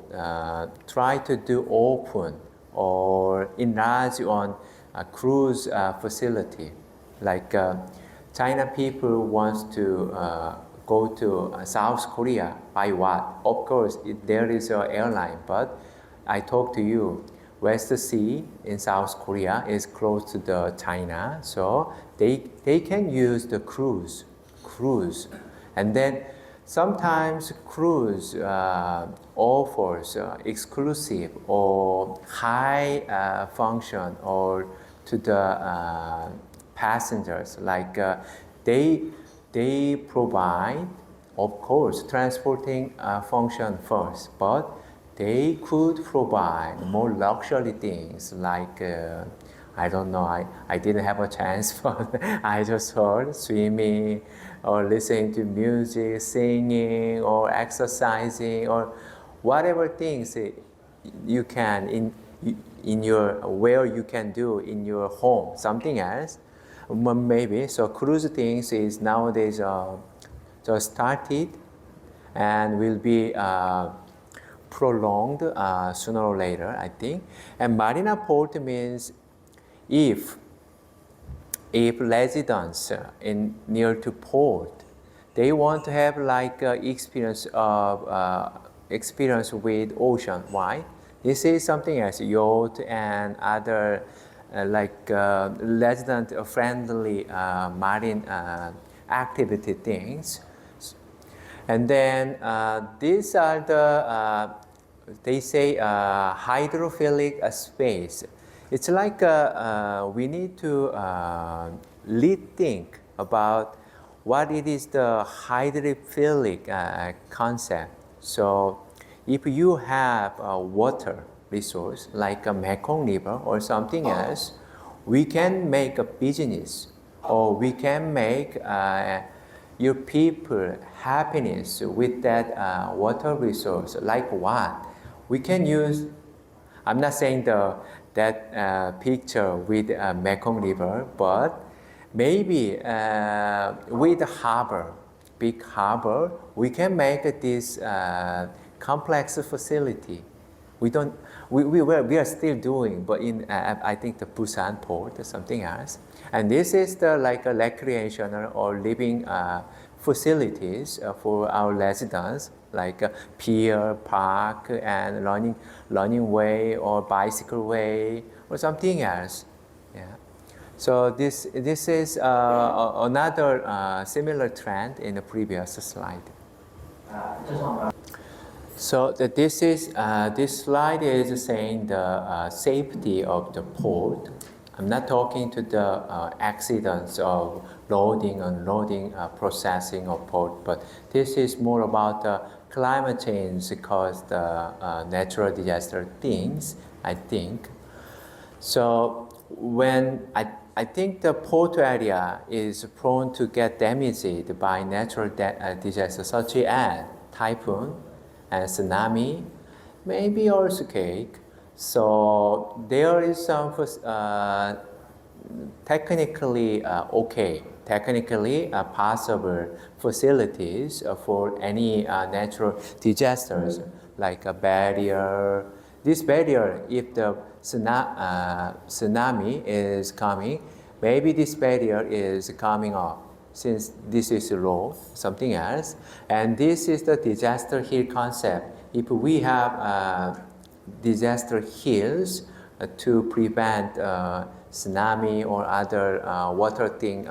try to do open or enlarge on a cruise facility. Like China people wants to go to South Korea by what? Of course, there is an airline, but I talk to you, West Sea in South Korea is close to the China, so they can use the cruise, and then sometimes cruise offers exclusive or high function or to the passengers, like they provide, of course, transporting function first, but they could provide more luxury things like, I don't know, I didn't have a chance, but I just heard swimming or listening to music, singing or exercising or whatever things you can in your, where you can do in your home, something else, maybe. So cruise things is nowadays just started and will be prolonged sooner or later, I think. And marina port means if residents in near to port, they want to have like experience with ocean. Why? This is something as yacht and other like resident friendly marine activity things. And then these are the they say hydrophilic space. It's like we need to rethink about what it is the hydrophilic concept. So if you have a water resource like a Mekong River or something else, we can make a business or we can make your people happiness with that water resource. Like what? We can use, I'm not saying that picture with Mekong River, but maybe with the harbor, big harbor, we can make this complex facility We don't. We are still doing, but in I think the Busan port or something else. And this is the like a recreational or living facilities for our residents, like a pier, park, and running way or bicycle way or something else. Yeah. So this is another similar trend in the previous slide. So this slide is saying the safety of the port. I'm not talking to the accidents of loading, unloading, processing of port, but this is more about the climate change caused natural disaster things, I think. So when I think the port area is prone to get damaged by natural disasters such as typhoon and tsunami, maybe earthquake. So there is some technically possible facilities for any natural disasters, like a barrier. This barrier, if the tsunami is coming, maybe this barrier is coming up, since this is low, something else. And this is the disaster hill concept. If we have disaster hills to prevent tsunami or other water thing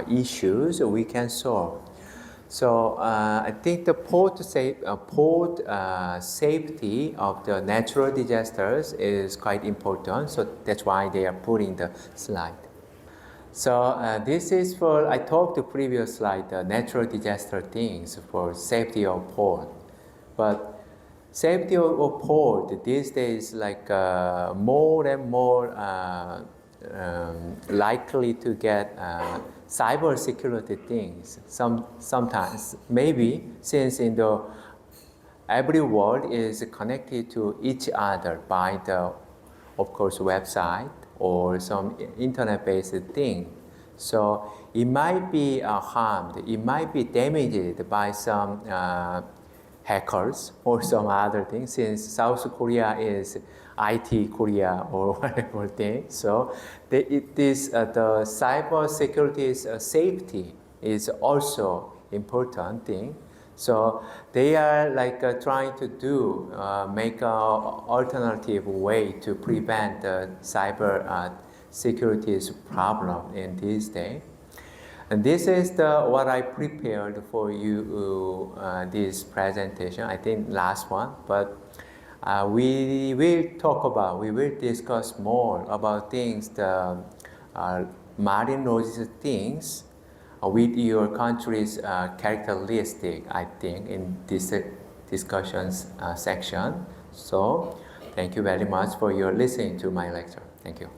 issues, we can solve. So I think the port safety of the natural disasters is quite important. So that's why they are putting the slide. So this is for, I talked the previous slide, the natural disaster things for safety of port. But safety of port these days, like more and more likely to get cyber security things. Sometimes, maybe, since in the every world is connected to each other by the, of course, website or some internet-based thing. So it might be harmed, it might be damaged by some hackers or some other things, since South Korea is IT Korea or whatever thing. So the cyber security safety is also important thing. So they are like trying to make an alternative way to prevent the cyber security problem in this day. And this is what I prepared for you this presentation, I think last one, but we will discuss more about things, the marine logistics things with your country's characteristic, I think, in this discussions section. So thank you very much for your listening to my lecture. Thank you.